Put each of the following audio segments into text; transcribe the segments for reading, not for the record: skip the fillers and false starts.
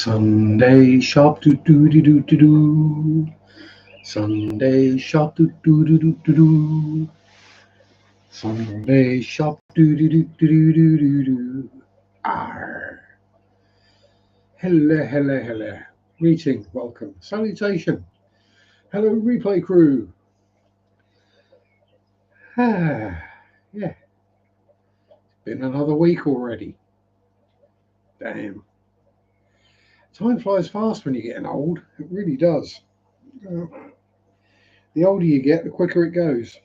Sunday shop do do do do do do. Sunday shop do do do do do do. Sunday shop do do do do do do do do. Arr. Hello, hello, hello. Greeting, welcome, salutation. Hello, replay crew. Yeah, been another week already. Damn. Time flies fast when you're getting old. It really does. The older you get, the quicker it goes.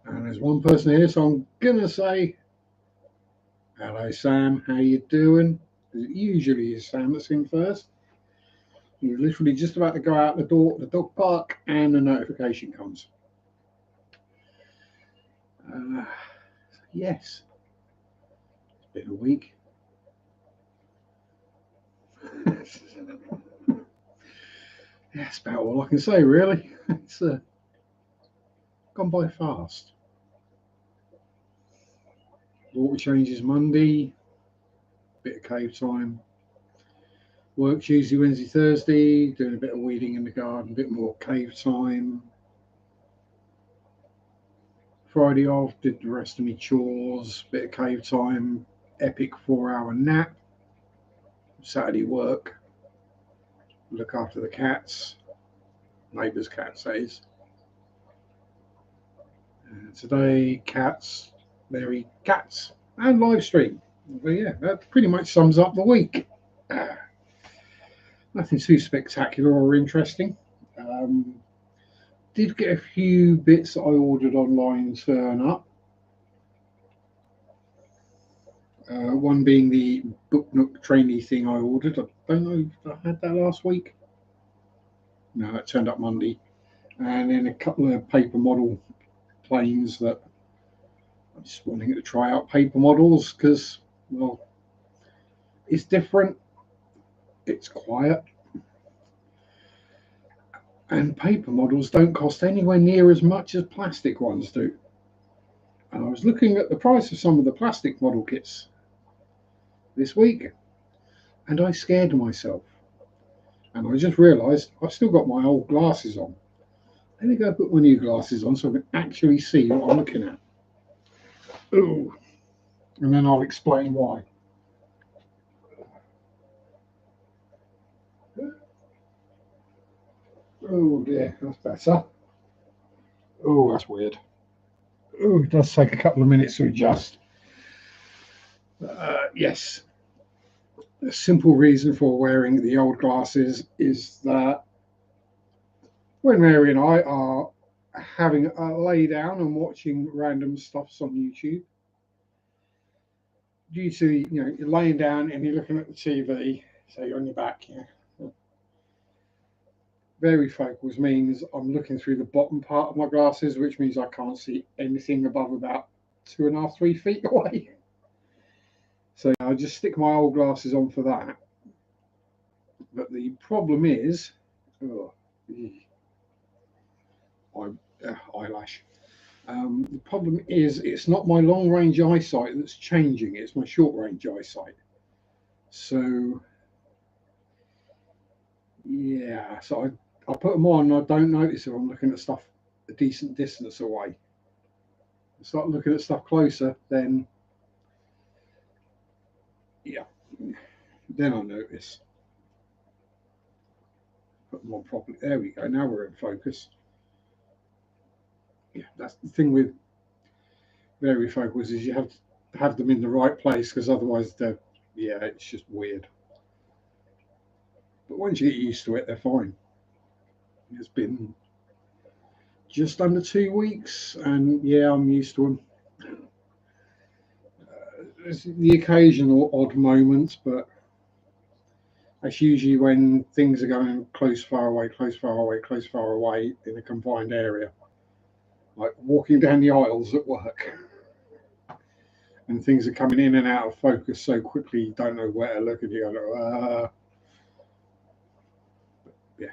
And there's one person here, so I'm gonna say, hello Sam, how you doing? It usually is Sam that's in first. You're literally just about to go out the door, the dog park, and the notification comes. Yes, it's been a week. That's about all I can say, really. It's gone by fast. Water changes Monday, bit of cave time. Work Tuesday, Wednesday, Thursday, doing a bit of weeding in the garden, a bit more cave time. Friday off, did the rest of my chores, bit of cave time, epic 4-hour nap. Saturday work, look after the cats, neighbours' cats, that is. Today, cats, Mary, cats, and live stream. But yeah, that pretty much sums up the week. Nothing too spectacular or interesting. Did get a few bits that I ordered online turn up. One being the Book Nook trainee thing I ordered. I don't know if I had that last week. No, that turned up Monday. And then a couple of paper model planes that I'm just wanting to try out paper models because, well, it's different. It's quiet. And paper models don't cost anywhere near as much as plastic ones do. And I was looking at the price of some of the plastic model kits this week, and I scared myself. And I just realised I've still got my old glasses on. Let me go put my new glasses on so I can actually see what I'm looking at. Ooh. And then I'll explain why. Oh dear, that's better. Oh, that's weird. Oh, it does take a couple of minutes to adjust. Yes. The simple reason for wearing the old glasses is that when Mary and I are having a lay down and watching random stuffs on YouTube, due to, you're laying down and you're looking at the TV, so you're on your back, varifocals means I'm looking through the bottom part of my glasses, which means I can't see anything above about 2.5, 3 feet away. So I just stick my old glasses on for that. But the problem is, eyelash. The problem is it's not my long range eyesight that's changing, it's my short range eyesight. So yeah, so I put them on and I don't notice if I'm looking at stuff a decent distance away. I start looking at stuff closer, then yeah, then I notice. Put them on properly. There we go. Now we're in focus. Yeah, that's the thing with varifocals is you have to have them in the right place because otherwise it's just weird. But once you get used to it, they're fine. It's been just under 2 weeks, and yeah, I'm used to them. There's the occasional odd moments, but that's usually when things are going close, far away, close, far away, close, far away in a confined area. Like walking down the aisles at work. And things are coming in and out of focus so quickly you don't know where to look, and you go, yeah.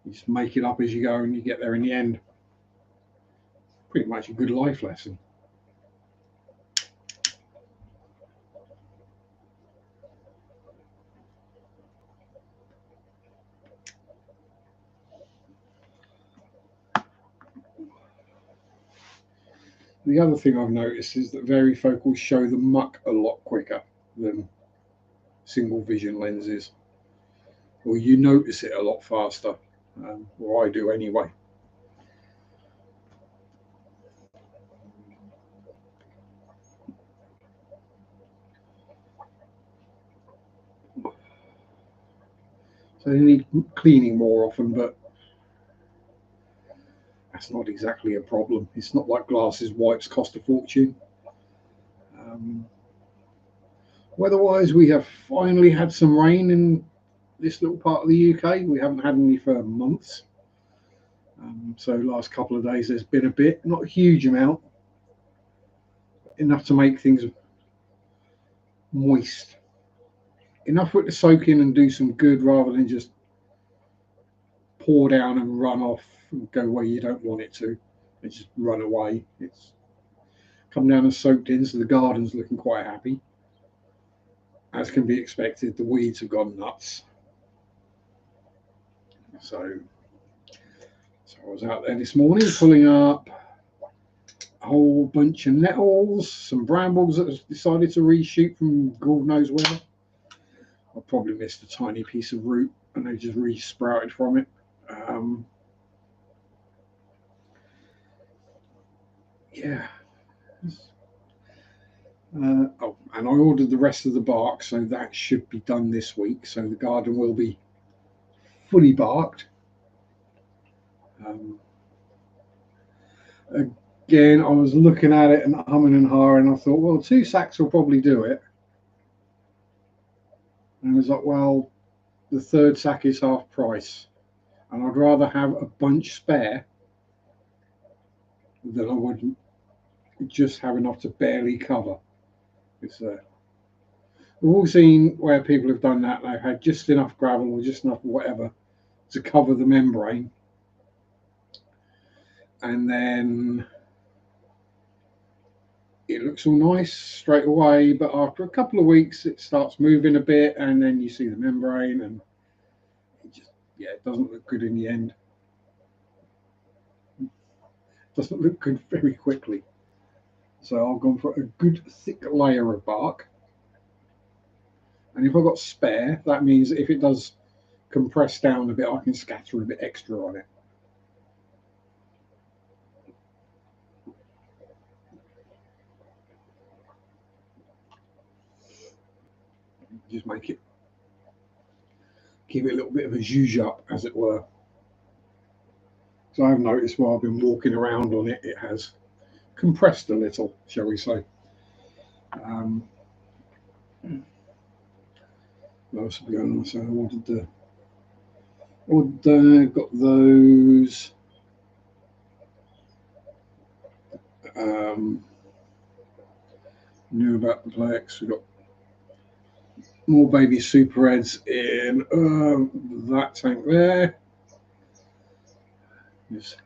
You just make it up as you go and you get there in the end. Pretty much a good life lesson. The other thing I've noticed is that varifocals show the muck a lot quicker than single vision lenses, or you notice it a lot faster, or I do anyway. So they need cleaning more often, but that's not exactly a problem. It's not like glasses wipes cost a fortune. Um, Weather-wise, we have finally had some rain in this little part of the UK. We haven't had any for months. So last couple of days there's been a bit, not a huge amount, enough to make things moist. Enough for it to soak in and do some good rather than just pour down and run off and go where you don't want it to. It just run away. It's come down and soaked in, so the garden's looking quite happy. As can be expected, the weeds have gone nuts. So I was out there this morning pulling up a whole bunch of nettles, some brambles that have decided to reshoot from God knows where. I probably missed a tiny piece of root and they just re-sprouted from it. Yeah. Oh, and I ordered the rest of the bark, so that should be done this week. So the garden will be fully barked. Again, I was looking at it and humming and hawing. And I thought, well, 2 sacks will probably do it. And I was like, well, the 3rd sack is half price, and I'd rather have a bunch spare than I would just have enough to barely cover. It's we've all seen where people have done that. They've had just enough gravel or just enough whatever to cover the membrane, and then it looks all nice straight away, but after a couple of weeks it starts moving a bit, and then you see the membrane, and it just, yeah, it doesn't look good in the end. It doesn't look good very quickly. So I've gone for a good thick layer of bark, and if I've got spare, that means if it does compress down a bit, I can scatter a bit extra on it. Just make it, give it a little bit of a zhuzh up, as it were. So I've noticed while I've been walking around on it, it has compressed a little, shall we say. What else have we going on? So I got those. Knew about the Plex. We got more baby super reds in that tank there. Yes.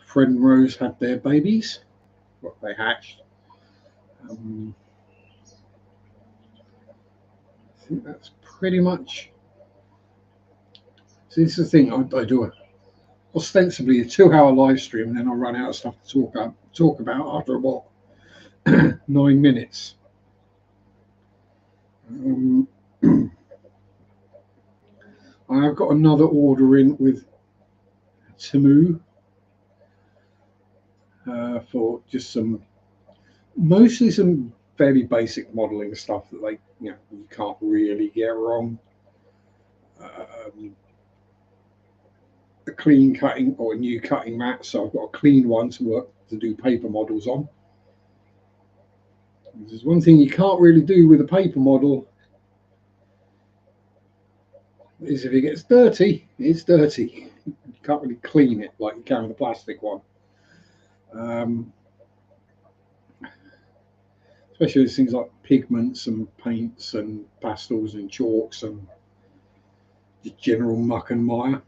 Fred and Rose had their babies, what they hatched. I think that's pretty much. So this is the thing. I do ostensibly a 2-hour live stream, and then I run out of stuff to talk about after about 9 minutes. I've got another order in with Temu for just mostly some fairly basic modelling stuff that you can't really get wrong. A clean cutting or a new cutting mat, so I've got a clean one to do paper models on. There's one thing you can't really do with a paper model is if it gets dirty, it's dirty. You can't really clean it like you can with a plastic one. Especially with things like pigments and paints and pastels and chalks and just general muck and mire.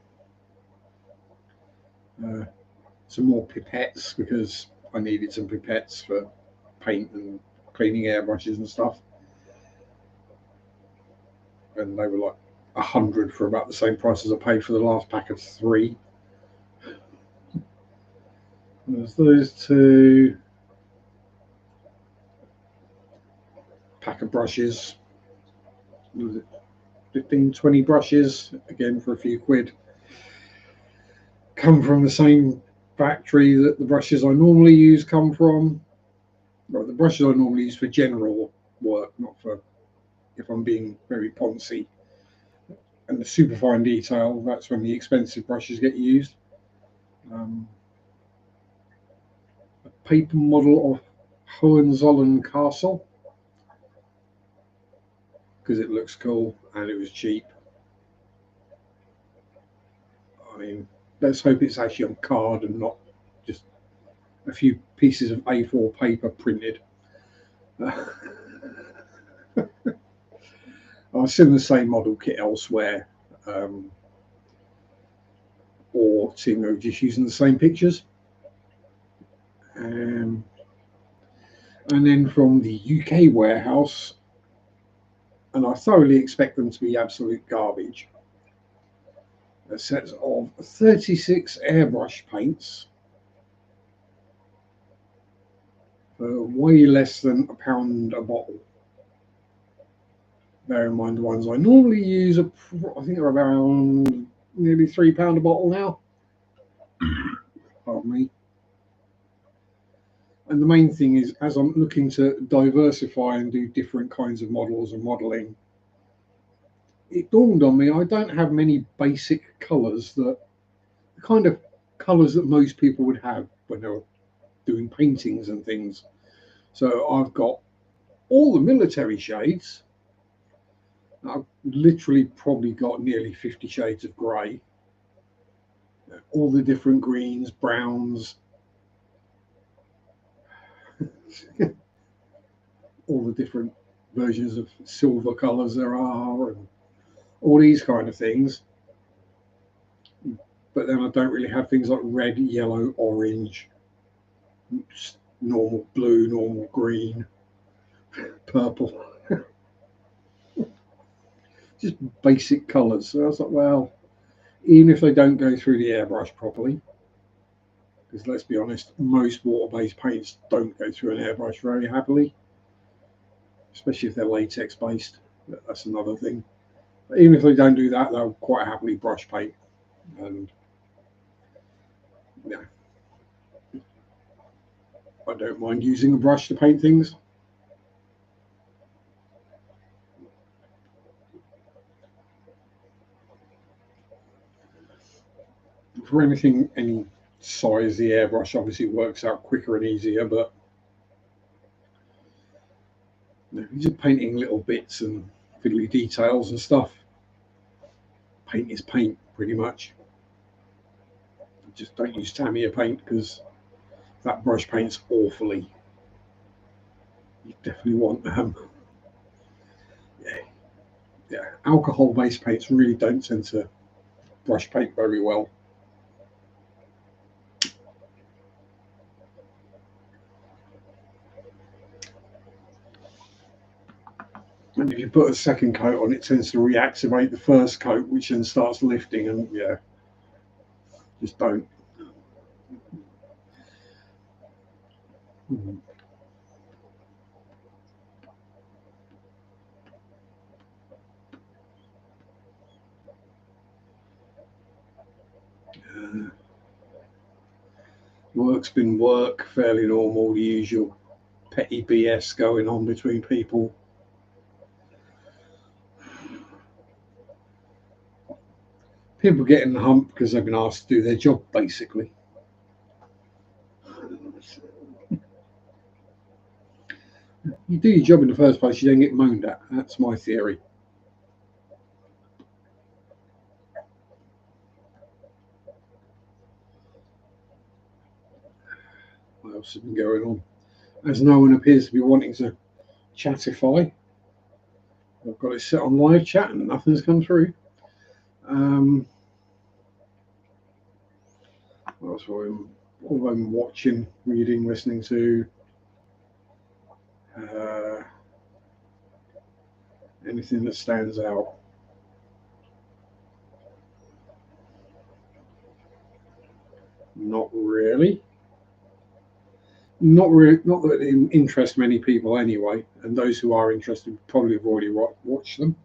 Some more pipettes, because I needed some pipettes for paint and cleaning airbrushes and stuff. And they were like 100 for about the same price as I paid for the last pack of 3. There's those two. Pack of brushes. Was it 15, 20 brushes? Again, for a few quid. Come from the same factory that the brushes I normally use come from. Well, the brushes I normally use for general work, not for if I'm being very poncy. And the superfine detail, that's when the expensive brushes get used. A paper model of Hohenzollern Castle because it looks cool and it was cheap. I mean, let's hope it's actually on card and not just a few pieces of A4 paper printed. I've seen the same model kit elsewhere, or seeing they're just using the same pictures. And then from the UK warehouse, and I thoroughly expect them to be absolute garbage, a set of 36 airbrush paints for way less than £1 a bottle. Bear in mind the ones I normally use are, I think, are around nearly £3 a bottle now. Pardon me. And the main thing is, as I'm looking to diversify and do different kinds of models and modelling, it dawned on me I don't have many basic colours, the kind of colours that most people would have when they're doing paintings and things. So I've got all the military shades. I've literally probably got nearly 50 shades of grey. All the different greens, browns, all the different versions of silver colours there are, and all these kind of things. But then I don't really have things like red, yellow, orange, normal blue, normal green, purple. Just basic colours. So I was like, well, even if they don't go through the airbrush properly, because let's be honest, most water-based paints don't go through an airbrush very happily, especially if they're latex-based. That's another thing. But even if they don't do that, they'll quite happily brush paint. And yeah, I don't mind using a brush to paint things. For anything, any size, the airbrush obviously works out quicker and easier, but you're just painting little bits and fiddly details and stuff. Paint is paint, pretty much. Just don't use Tamiya paint because that brush paints awfully. You definitely want yeah, yeah. Alcohol-based paints really don't tend to brush paint very well. And if you put a second coat on, it tends to reactivate the first coat, which then starts lifting. And yeah, just don't. Work's been work, fairly normal, the usual petty BS going on between people. People get in the hump because they've been asked to do their job, basically. You do your job in the first place, you don't get moaned at. That's my theory. What else has been going on? As no one appears to be wanting to chatify, I've got it set on live chat and nothing's come through. What else what I'm watching, reading, listening to? Uh, Anything that stands out? Not really. Not really, not that it interests many people anyway, and those who are interested probably have already watched them.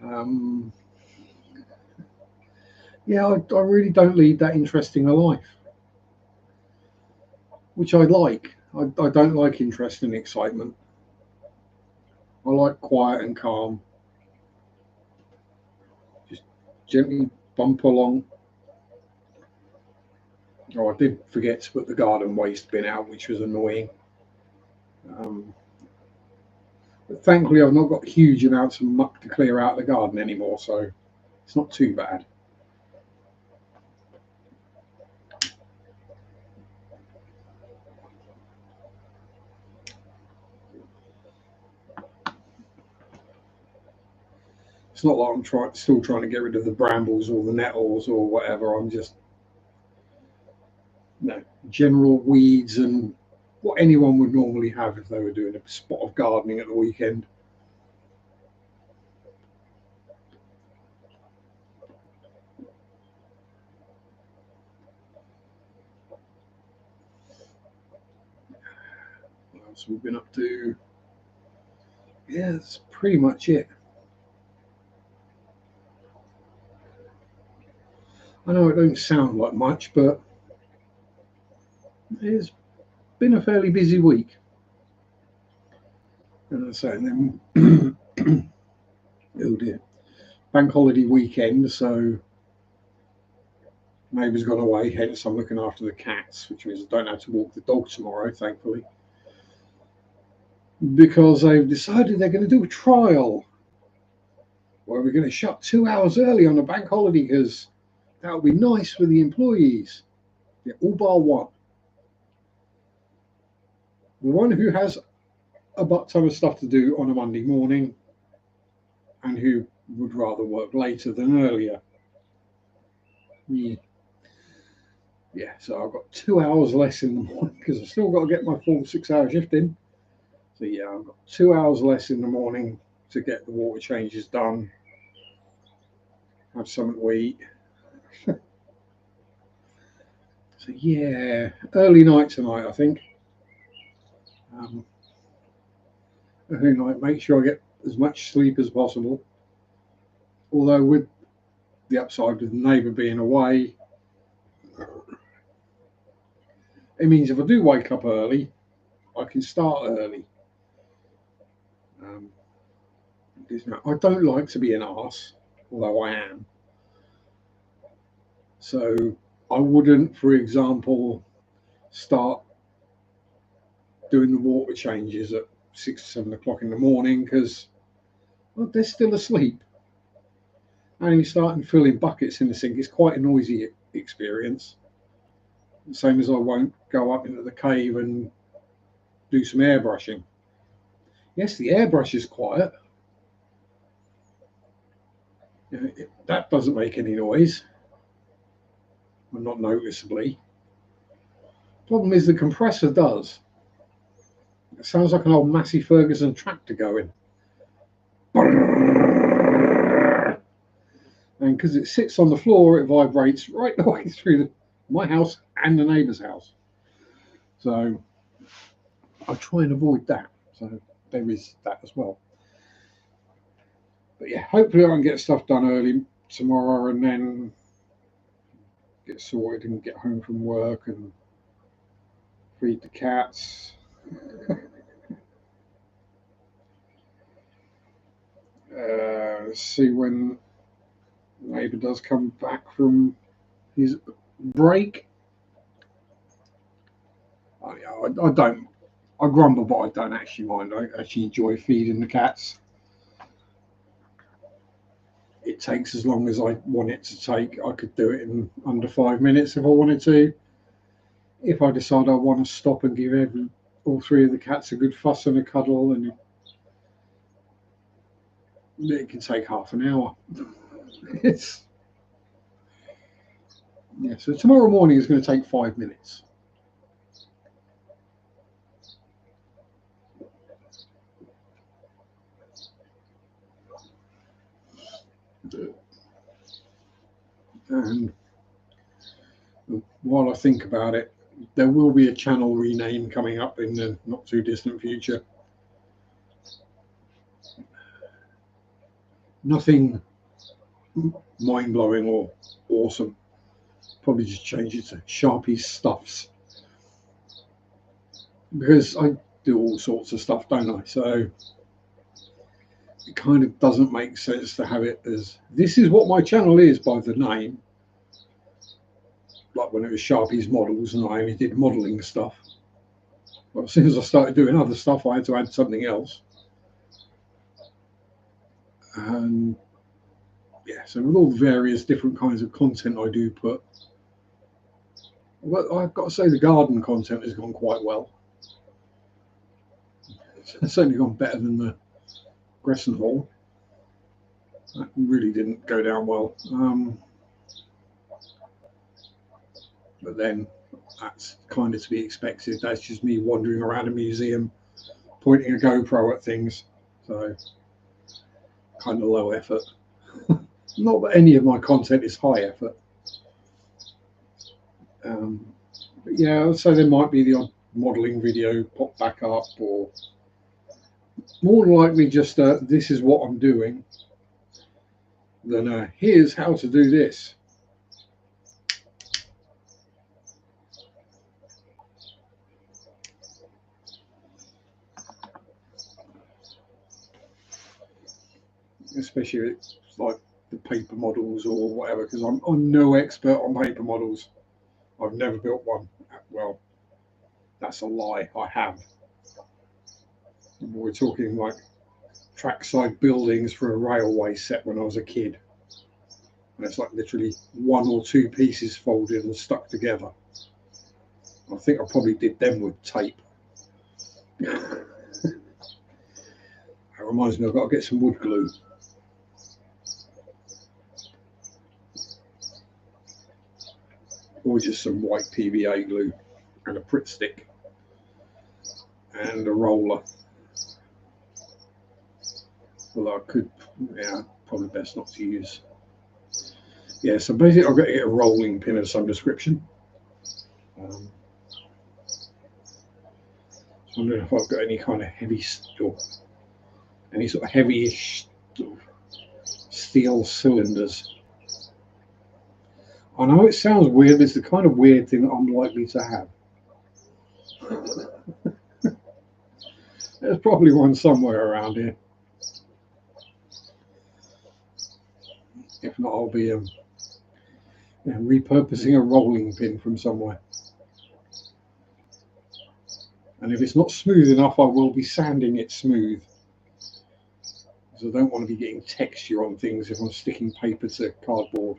Um, yeah, I really don't lead that interesting a life, which I like. I don't like interest and excitement. I like quiet and calm. Just gently bump along. Oh, I did forget to put the garden waste bin out, which was annoying. Um, but thankfully, I've not got huge amounts of muck to clear out the garden anymore, so it's not too bad. It's not like still trying to get rid of the brambles or the nettles or whatever. I'm just, you know, general weeds and what anyone would normally have if they were doing a spot of gardening at the weekend. What else we've been up to? Yeah, that's pretty much it. I know it don't sound like much, but it's been a fairly busy week. And I say, and then, oh dear, bank holiday weekend, so neighbour's gone away, hence I'm looking after the cats, which means I don't have to walk the dog tomorrow, thankfully, because they've decided they're going to do a trial where we're going to shut 2 hours early on a bank holiday because that would be nice for the employees. Yeah, all bar one. The one who has a butt ton of stuff to do on a Monday morning and who would rather work later than earlier. Yeah, yeah, so I've got 2 hours less in the morning because I've still got to get my full 6 hour shift in. So yeah, I've got 2 hours less in the morning to get the water changes done, have something to eat. So yeah, early night tonight, I think. Um, Early night, make sure I get as much sleep as possible. Although with the upside of the neighbour being away, it means if I do wake up early, I can start early. Um, I don't like to be an arse, although I am. So I wouldn't, for example, start doing the water changes at 6 or 7 o'clock in the morning because well, they're still asleep. And you starting filling buckets in the sink is quite a noisy experience. Same as I won't go up into the cave and do some airbrushing. Yes, the airbrush is quiet. You know, that doesn't make any noise, well, not noticeably. Problem is the compressor does. It sounds like an old Massey Ferguson tractor going. And because it sits on the floor, it vibrates right the way through my house and the neighbour's house. So I try and avoid that. So there is that as well. But yeah, hopefully I can get stuff done early tomorrow and then get sorted and get home from work and feed the cats. See when neighbour does come back from his break. I don't. I grumble, but I don't actually mind. I actually enjoy feeding the cats. It takes as long as I want it to take. I could do it in under 5 minutes if I wanted to. If I decide I want to stop and give all three of the cats a good fuss and a cuddle, and it can take half an hour. It's yeah. So tomorrow morning is going to take 5 minutes. And while I think about it, There will be a channel rename coming up in the not too distant future. Nothing mind-blowing or awesome. Probably just change it to Sharpe's Stuffs, because I do all sorts of stuff, don't I? So it kind of doesn't make sense to have it as this is what my channel is by the name. Like when it was Sharpe's Models and I only did modelling stuff. Well, as soon as I started doing other stuff, I had to add something else. And yeah, so with all the various different kinds of content I do put, well, I've got to say the garden content has gone quite well. It's certainly gone better than the Gresson haul. That really didn't go down well. But then that's kind of to be expected. That's just me wandering around a museum, pointing a GoPro at things. So kind of low effort. Not that any of my content is high effort. But yeah, so there might be the odd modelling video pop back up, or more likely just this is what I'm doing than here's how to do this. Especially if it's like the paper models or whatever, because I'm no expert on paper models. I've never built one. Well, that's a lie. I have. We're talking like trackside buildings for a railway set when I was a kid. And it's like literally one or two pieces folded and stuck together. I think I probably did them with tape. That reminds me, I've got to get some wood glue. Or just some white PVA glue and a Pritt stick and a roller. Although I could, yeah, probably best not to use. Yeah, so basically I've got to get a rolling pin of some description. So I'm wondering if I've got any kind of heavy stuff, any sort of heavyish steel cylinders. I know it sounds weird, but it's the kind of weird thing that I'm likely to have. There's probably one somewhere around here. If not, I'll be repurposing a rolling pin from somewhere. And if it's not smooth enough, I will be sanding it smooth. Because I don't want to be getting texture on things if I'm sticking paper to cardboard.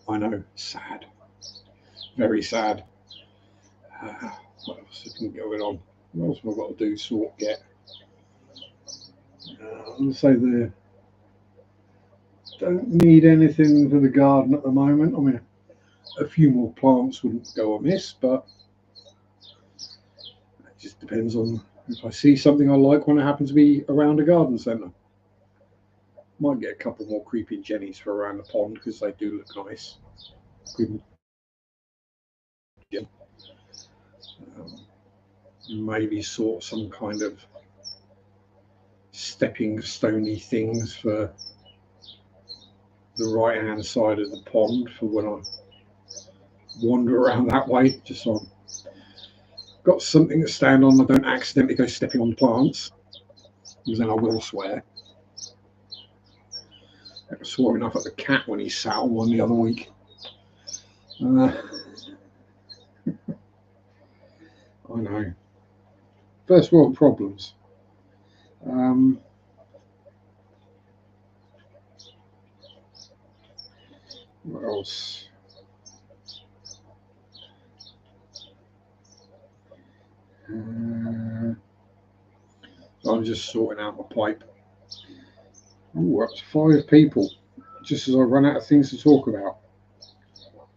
I know, sad. Very sad. What else has been going on? What else have I got to do, sort, get? I'm going to say they don't need anything for the garden at the moment. I mean, a few more plants wouldn't go amiss, but it just depends on if I see something I like when I happen to be around a garden centre. Might get a couple more creeping jennies for around the pond because they do look nice. Maybe sort some kind of stepping stony things for the right hand side of the pond for when I wander around that way, just so I've got something to stand on. I don't accidentally go stepping on plants, because then I will swear. I swore enough at the cat when he sat on one the other week. I know. First world problems. What else? I'm just sorting out my pipe. Ooh, up to 5 people, just as I run out of things to talk about.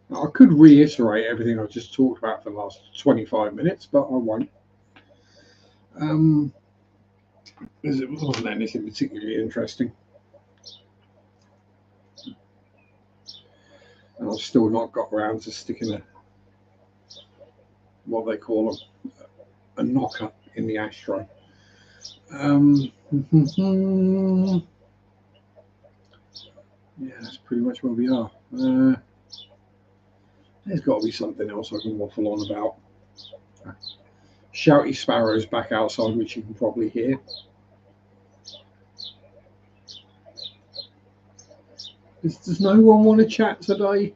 Now, I could reiterate everything I've just talked about for the last 25 minutes, but I won't. Because it wasn't anything particularly interesting. and I've still not got around to sticking a, what they call a knocker in the ashtray. Yeah, that's pretty much where we are. There's got to be something else I can waffle on about. Shouty sparrows back outside, which you can probably hear. Does no one want to chat today?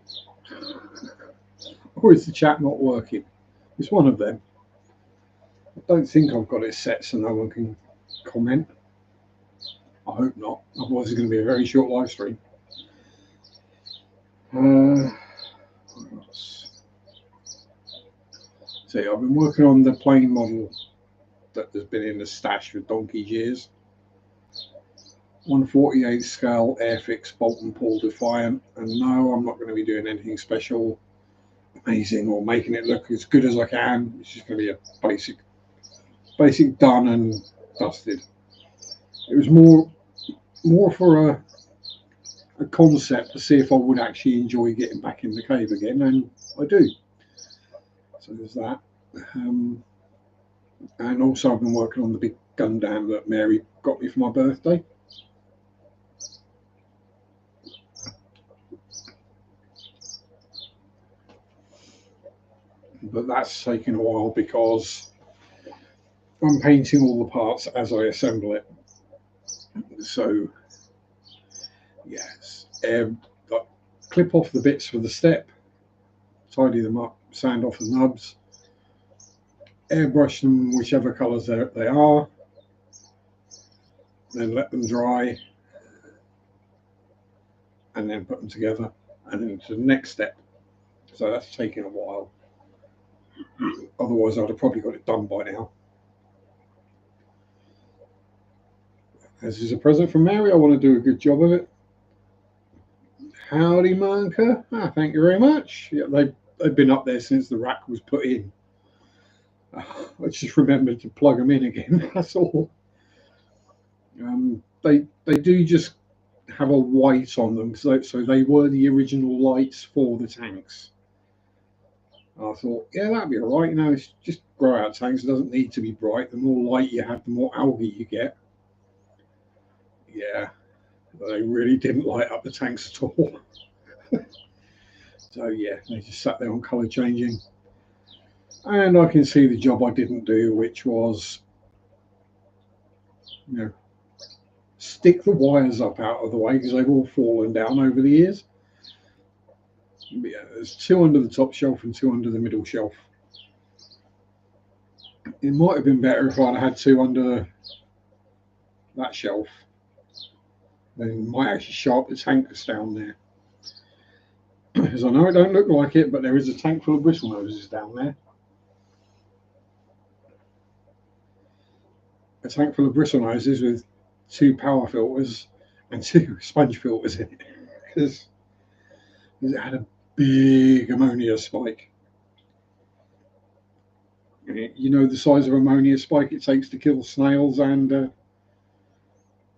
Or is the chat not working? It's one of them. I don't think I've got it set so no one can comment. I hope not. Otherwise, it's going to be a very short live stream. See, I've been working on the plane model that has been in the stash for donkey's years. 1/48 scale Airfix bolt and pull Defiant, and no, I'm not going to be doing anything special, amazing, or making it look as good as I can. It's just going to be a basic done and dusted. It was more for a concept to see if I would actually enjoy getting back in the cave again, and I do. So there's that. And also I've been working on the big Gundam that Mary got me for my birthday. But that's taken a while because I'm painting all the parts as I assemble it. So, yes, clip off the bits for the step, tidy them up, sand off the nubs, airbrush them whichever colours they are, then let them dry, and then put them together, and then to the next step. So that's taken a while. Otherwise, I'd have probably got it done by now. As is a present from Mary, I want to do a good job of it. Howdy, Manka. Thank you very much. Yeah, they've been up there since the rack was put in. I just remembered to plug them in again. That's all. They do just have a white on them, so they were the original lights for the tanks. I thought, yeah, that'd be all right. You know, it's just grow out tanks. It doesn't need to be bright. The more light you have, the more algae you get. Yeah, they really didn't light up the tanks at all. So yeah, they just sat there on colour changing. And I can see the job I didn't do, which was, you know, stick the wires up out of the way because they've all fallen down over the years. Yeah, there's 2 under the top shelf and 2 under the middle shelf. It might have been better if I'd had 2 under that shelf. Then might actually sharp the tankers down there. Because I know it don't look like it, but there is a tank full of bristle noses down there. A tank full of bristle noses with 2 power filters and 2 sponge filters in it. Because it had a big ammonia spike. You know the size of ammonia spike it takes to kill snails and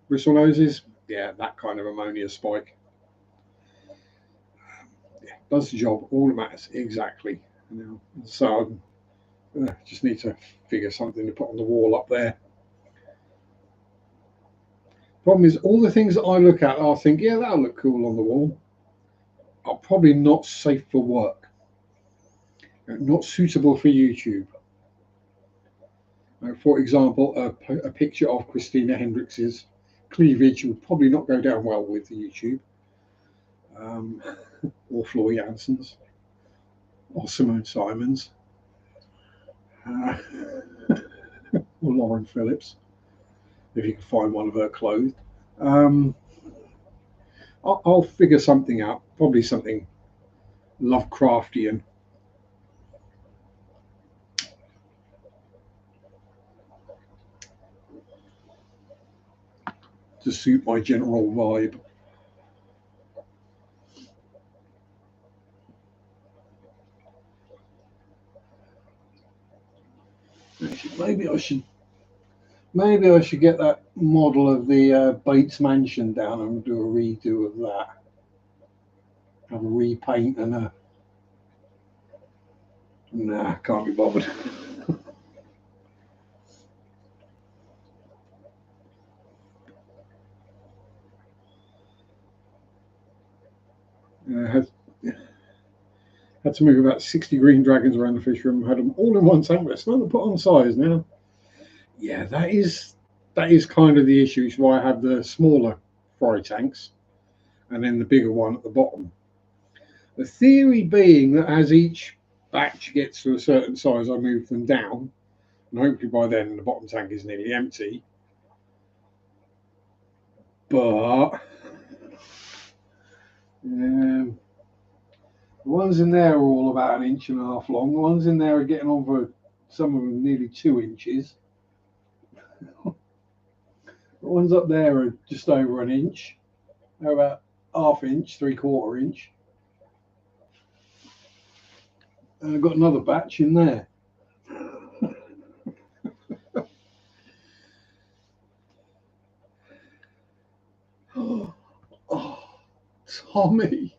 bristle noses? Yeah, that kind of ammonia spike. Yeah, does the job, all that matters, exactly. You know, so just need to figure something to put on the wall up there. Problem is, all the things that I look at, I think, yeah, that'll look cool on the wall, are probably not safe for work. Not suitable for YouTube. For example, a picture of Christina Hendricks's cleavage would probably not go down well with YouTube. Or Floor Jansen's. Or Simone Simon's. Or Lauren Phillips, if you can find one of her clothed. I'll figure something out, probably something Lovecraftian. To suit my general vibe. Maybe I should get that model of the Bates Mansion down and do a redo of that. have a repaint and a nah, can't be bothered. Had to move about 60 green dragons around the fish room. Had them all in one tank, but it's starting to put on size now. Yeah, that is kind of the issue. It's why I have the smaller fry tanks and then the bigger one at the bottom. The theory being that as each batch gets to a certain size, I move them down, and hopefully by then the bottom tank is nearly empty. But the ones in there are all about 1.5 inches long. The ones in there are getting on for some of them nearly 2 inches. The ones up there are just over an inch. They're about half inch, 3/4 inch. And I've got another batch in there. Oh, Tommy.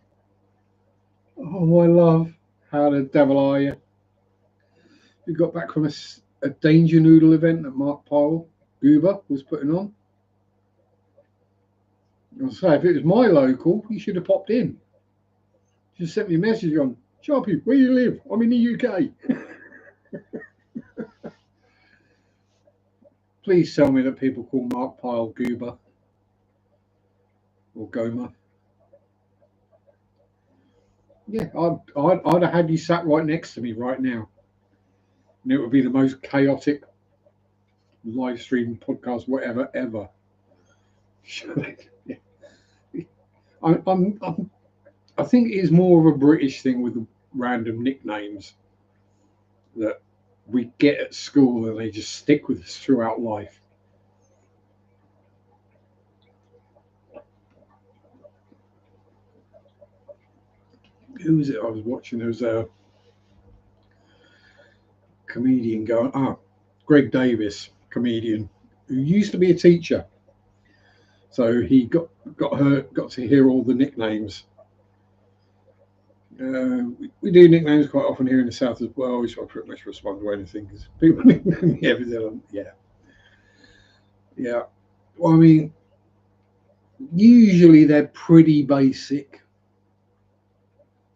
Oh, my love. How the devil are you? You got back from a Danger Noodle event that Mark Pyle Goober was putting on. I'll say, if it was my local, you should have popped in. Just sent me a message on, Sharpe, where you live? I'm in the UK. Please tell me that people call Mark Pyle Goober or Goma. Yeah, I'd have had you sat right next to me right now. And it would be the most chaotic live stream podcast, whatever, ever. I think it is more of a British thing with the random nicknames that we get at school and they just stick with us throughout life. Who was it I was watching? There was a comedian going, Greg Davis, comedian, who used to be a teacher. So he got to hear all the nicknames. We do nicknames quite often here in the south as well, which I pretty much respond to anything because people nickname me everything. Yeah. Well, I mean, usually they're pretty basic.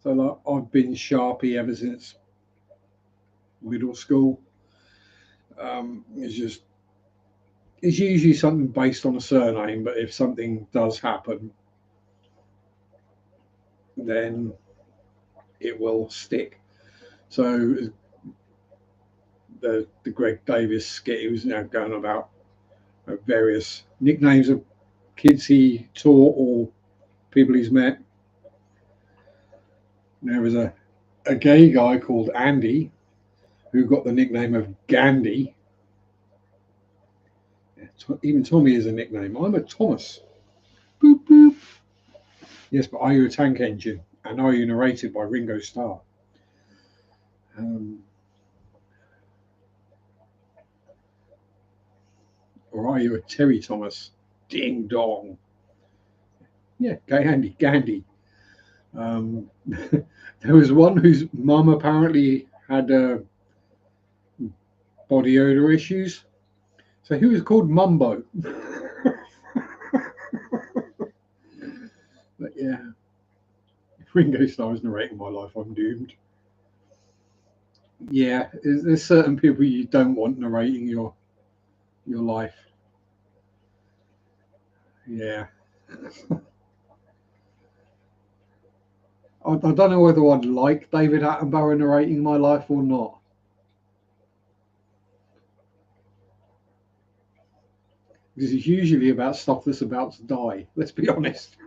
So like I've been Sharpe ever since middle school. It's usually something based on a surname, but if something does happen, then it will stick. So the Greg Davis skit, he was now going about various nicknames of kids he taught or people he's met. There was a gay guy called Andy who got the nickname of Gandhi. Even Tommy is a nickname. I'm a Thomas. Boop, boop. Yes, but are you a tank engine? And are you narrated by Ringo Starr? Or are you a Terry Thomas? Ding dong. Yeah, Gandhi. There was one whose mum apparently had body odor issues. So he was called Mumbo. But yeah, if Ringo Starr is narrating my life, I'm doomed. Yeah, there's certain people you don't want narrating your life. Yeah. I don't know whether I'd like David Attenborough narrating my life or not. Because it's usually about stuff that's about to die, let's be honest.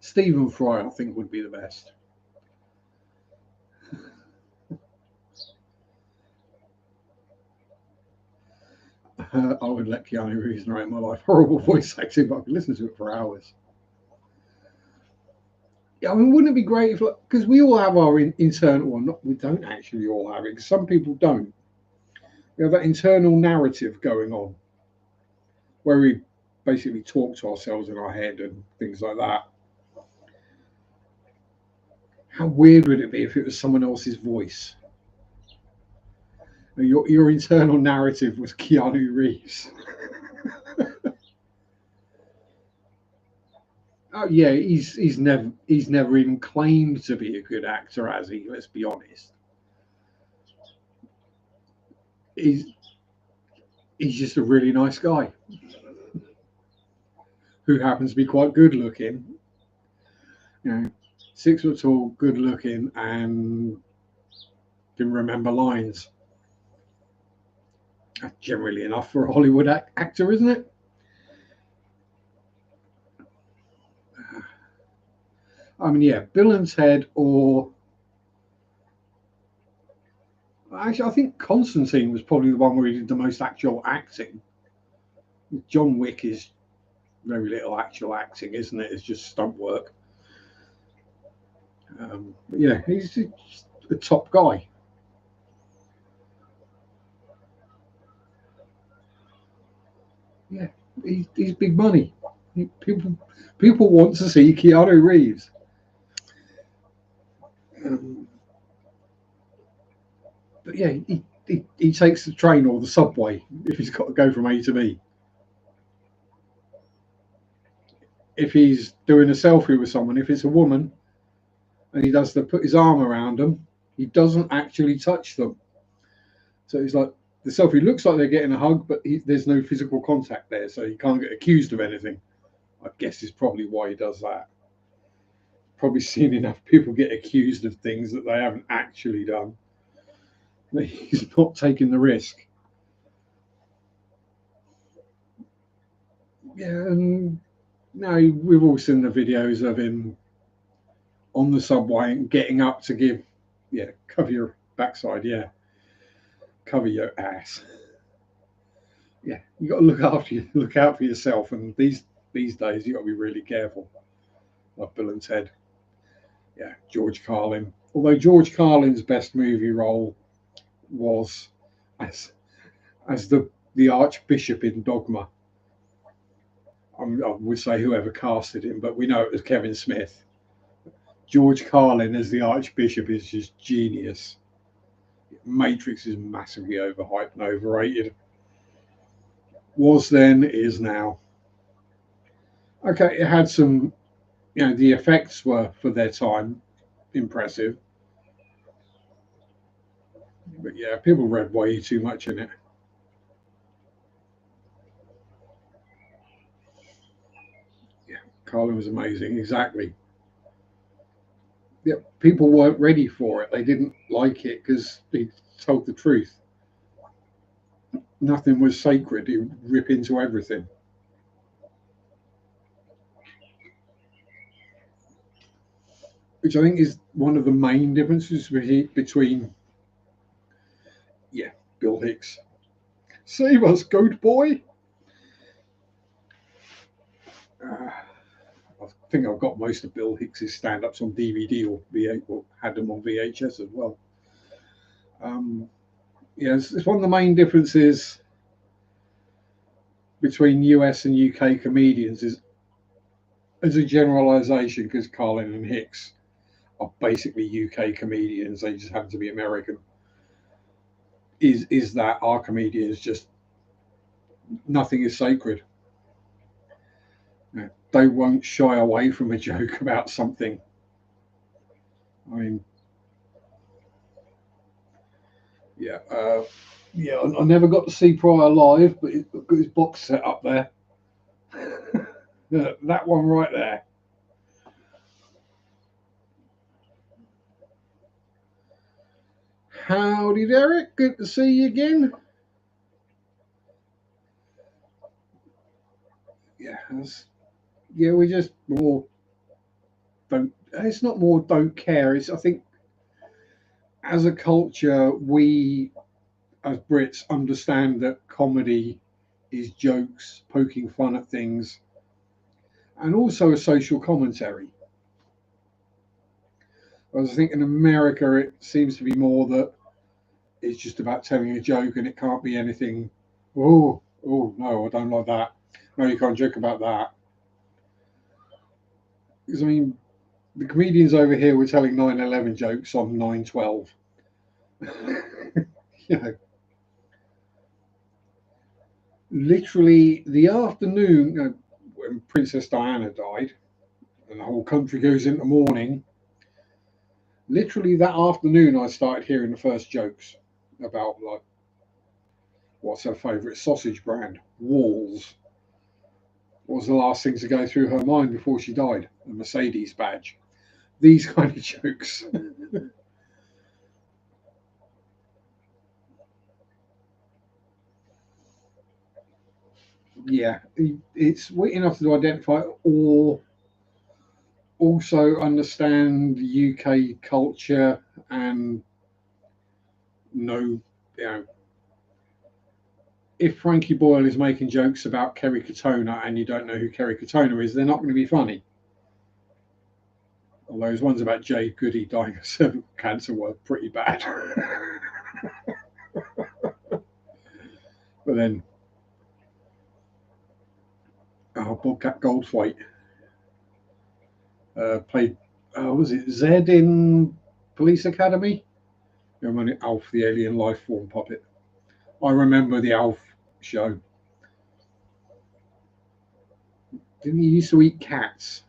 Stephen Fry, I think, would be the best. I would let Keanu Reeves narrate my life. Horrible voice acting, but I could listen to it for hours. Yeah, I mean, wouldn't it be great if, because we all have our internal one, we don't actually all have it, because some people don't. We have that internal narrative going on where we basically talk to ourselves in our head and things like that. How weird would it be if it was someone else's voice? Your internal narrative was Keanu Reeves. Oh yeah, he's never even claimed to be a good actor, has he? Let's be honest. He's he's just a really nice guy who happens to be quite good looking. You know, 6 foot tall, good looking, and can remember lines. That's generally enough for a Hollywood actor, isn't it? I mean, yeah, Bill and Ted, or actually, I think Constantine was probably the one where he did the most actual acting. John Wick is very little actual acting, isn't it? It's just stunt work. But yeah, he's a top guy. Yeah, he's big money. People want to see Keanu Reeves. Um, but yeah, he takes the train or the subway if he's got to go from A to B. If he's doing a selfie with someone, if it's a woman, and he does put his arm around them, he doesn't actually touch them. So he's like, the selfie looks like they're getting a hug, but there's no physical contact there, so he can't get accused of anything. I guess is probably why he does that. Probably seen enough people get accused of things that they haven't actually done. He's not taking the risk. Yeah, and now we've all seen the videos of him on the subway and getting up to give, yeah, cover your backside, yeah, cover your ass. Yeah, you got to look out for yourself, and these days you got to be really careful. Like Bill and Ted, yeah, George Carlin. Although George Carlin's best movie role was as the Archbishop in Dogma. I would say whoever casted him, but we know it was Kevin Smith. George Carlin as the Archbishop is just genius. Matrix is massively overhyped and overrated. Was then, is now. Okay, it had some, the effects were for their time impressive, but yeah, people read way too much in it. Yeah, Carlin was amazing, exactly. Yeah, people weren't ready for it. They didn't like it because he told the truth. Nothing was sacred. He would rip into everything. Which I think is one of the main differences between yeah, Bill Hicks. Save us, goat boy. I think I've got most of Bill Hicks's stand-ups on DVD or VH, or had them on VHS as well. Yeah, it's one of the main differences between US and UK comedians is, as a generalisation, because Carlin and Hicks are basically UK comedians, they just happen to be American. Is that our comedians just nothing is sacred? They won't shy away from a joke about something. I mean, yeah, yeah. I never got to see Pryor live, but he's got his box set up there. That one right there. Howdy, Derek. Good to see you again. Yeah, yeah. We just more don't. It's not more don't care. It's I think as a culture, we as Brits understand that comedy is jokes, poking fun at things, and also a social commentary. Whereas I think in America, it seems to be more that it's just about telling a joke and it can't be anything. Oh, oh no, I don't like that. No, you can't joke about that. Because, I mean, the comedians over here were telling 9/11 jokes on 9/12. You know, literally the afternoon when Princess Diana died and the whole country goes into mourning, literally that afternoon I started hearing the first jokes about, like, what's her favourite sausage brand? Walls. What was the last thing to go through her mind before she died? A Mercedes badge. These kind of jokes. Yeah, it's wit enough to identify or also understand UK culture and know, you know, if Frankie Boyle is making jokes about Kerry Katona and you don't know who Kerry Katona is, they're not going to be funny. Although those ones about Jade Goody dying of cervical cancer were pretty bad. But then, Bobcat Goldthwait played, was it Zed in Police Academy? You know, Alf, the alien life form puppet. I remember the Alf show. Didn't he used to eat cats?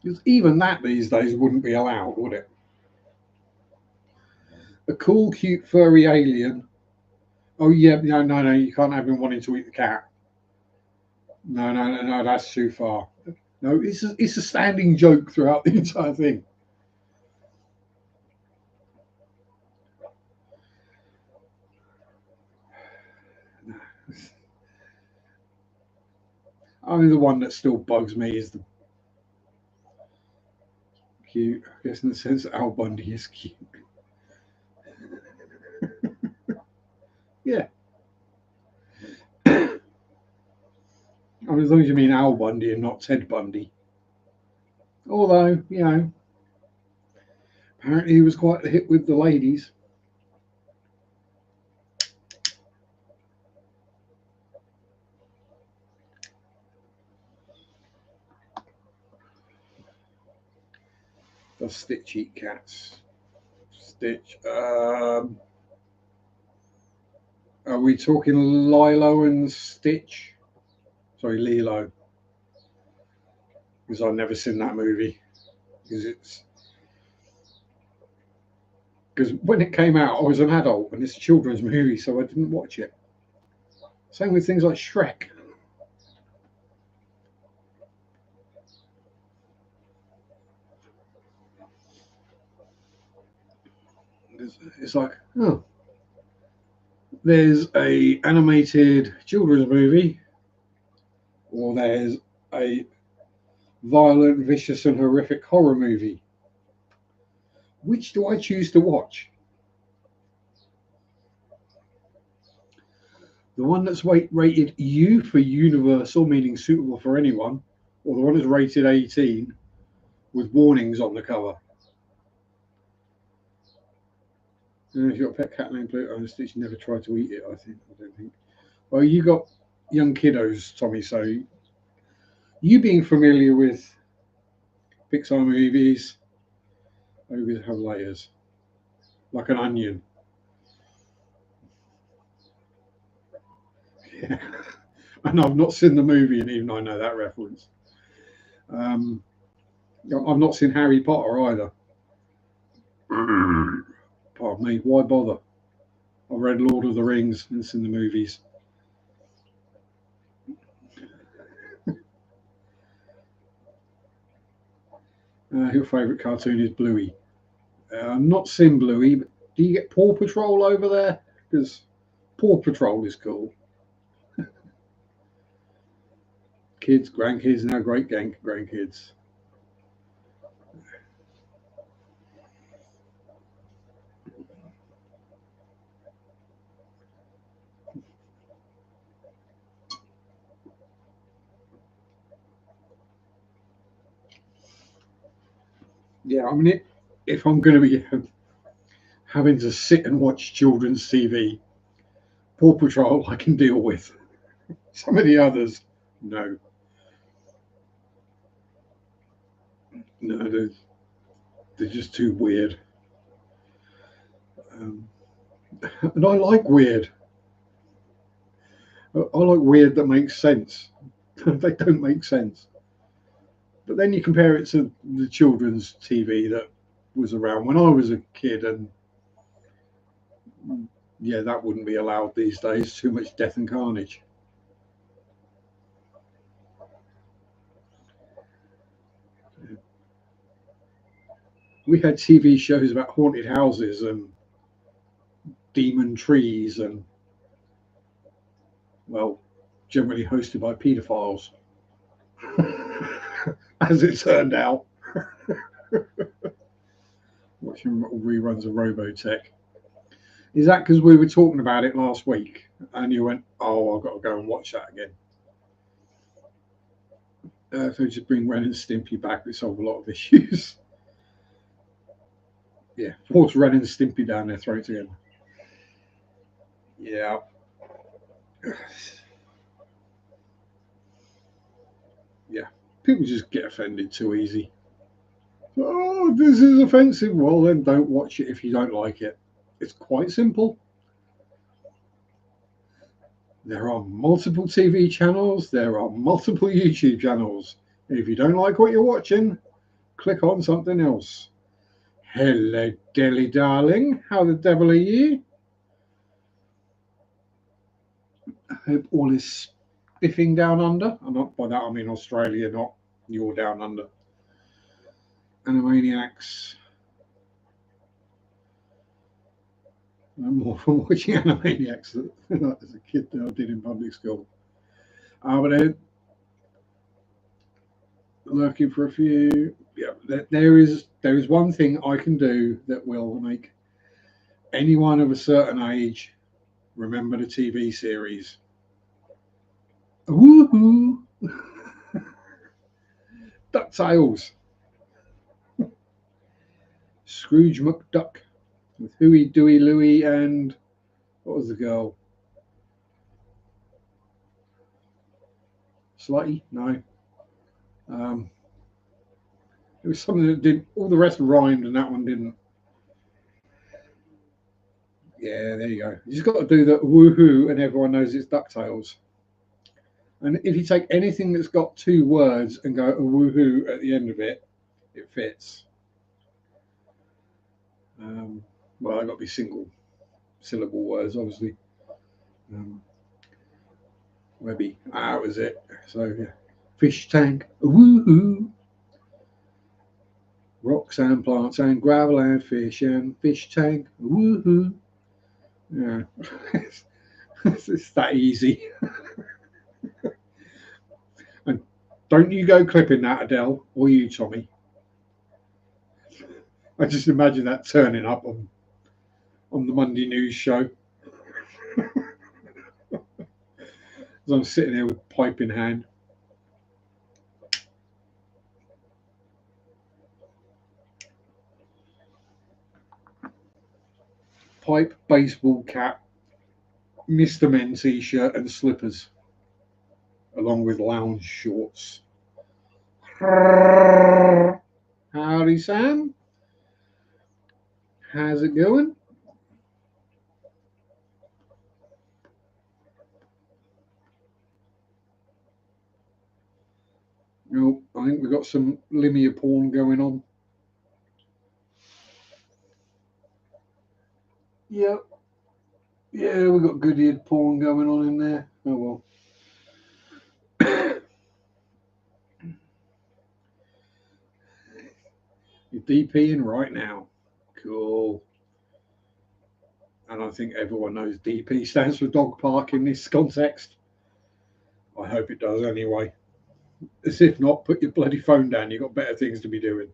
Because even that these days wouldn't be allowed, would it? A cool, cute, furry alien. Oh yeah, no, no, no, you can't have him wanting to eat the cat. No, no, no, no, that's too far. No, it's a standing joke throughout the entire thing. I mean, the one that still bugs me is the cute. I guess in the sense that Al Bundy is cute. Yeah, I mean, as long as you mean Al Bundy and not Ted Bundy. Although, you know, apparently he was quite a hit with the ladies. Does Stitch eat cats? Stitch. Are we talking Lilo and Stitch? Sorry, Lilo. Because I've never seen that movie. Because when it came out, I was an adult and it's a children's movie, so I didn't watch it. Same with things like Shrek. It's like, oh, there's a animated children's movie, or there's a violent, vicious, and horrific horror movie. Which do I choose to watch? The one that's rated U for universal, meaning suitable for anyone, or the one that's rated 18 with warnings on the cover. And if you've got a pet cat named Pluto and Stitch, never tried to eat it, I don't think. Well, you got young kiddos, Tommy, so you being familiar with Pixar movies, maybe have layers, like an onion. Yeah. And I've not seen the movie, and even I know that reference. Um, I've not seen Harry Potter either. Pardon me, why bother? I've read Lord of the Rings and seen the movies. Your favourite cartoon is Bluey. Not seen Bluey, but do you get Paw Patrol over there? Because Paw Patrol is cool. Kids, grandkids, now great grandkids. Yeah, I mean, if I'm going to be having to sit and watch children's TV. Paw Patrol I can deal with. Some of the others, no. No, they're just too weird. Um, and I like weird. I like weird that makes sense. They don't make sense. But then you compare it to the children's TV that was around when I was a kid, and yeah, that wouldn't be allowed these days. Too much death and carnage. We had TV shows about haunted houses and demon trees, and well, generally hosted by paedophiles, as it turned out. Watching reruns of Robotech. Is that because we were talking about it last week and you went, oh, I've got to go and watch that again? So just bring Ren and Stimpy back, we solve a lot of issues. Yeah, force Ren and Stimpy down their throats again. Yeah. Yeah, people just get offended too easy. Oh, this is offensive. Well, then don't watch it if you don't like it. It's quite simple. There are multiple TV channels, there are multiple YouTube channels. If you don't like what you're watching, click on something else. Hello, Dilly darling. How the devil are you? I hope all is spiffing down under. And not by that I mean Australia, not you're down under. Animaniacs. I'm more from watching Animaniacs as a kid than I did in public school. But looking for a few. Yeah, there is one thing I can do that will make anyone of a certain age remember the TV series. Woohoo! DuckTales. Scrooge McDuck with Huey, Dewey, Louie, and what was the girl? Slutty? No. Um, it was something that did. All the rest rhymed, and that one didn't. Yeah, there you go. You just got to do the woohoo, and everyone knows it's DuckTales. And if you take anything that's got two words and go a woohoo at the end of it, it fits. Well, they've got to be single syllable words, obviously. Webby, that was it. So, yeah. Fish tank, woohoo. Rocks and plants and gravel and fish tank, woohoo. Yeah, it's that easy. And don't you go clipping that, Adele, or you, Tommy. I just imagine that turning up on the Monday news show. As I'm sitting there with pipe in hand. Pipe, baseball cap, Mr. Men t-shirt and slippers, along with lounge shorts. Howdy, Sam. How's it going? No, I think we've got some Limia porn going on. Yep. Yeah, we've got good-eared porn going on in there. Oh, well. You're DPing right now. Cool. And I think everyone knows DP stands for dog park in this context. I hope it does anyway. As if not, put your bloody phone down. You've got better things to be doing.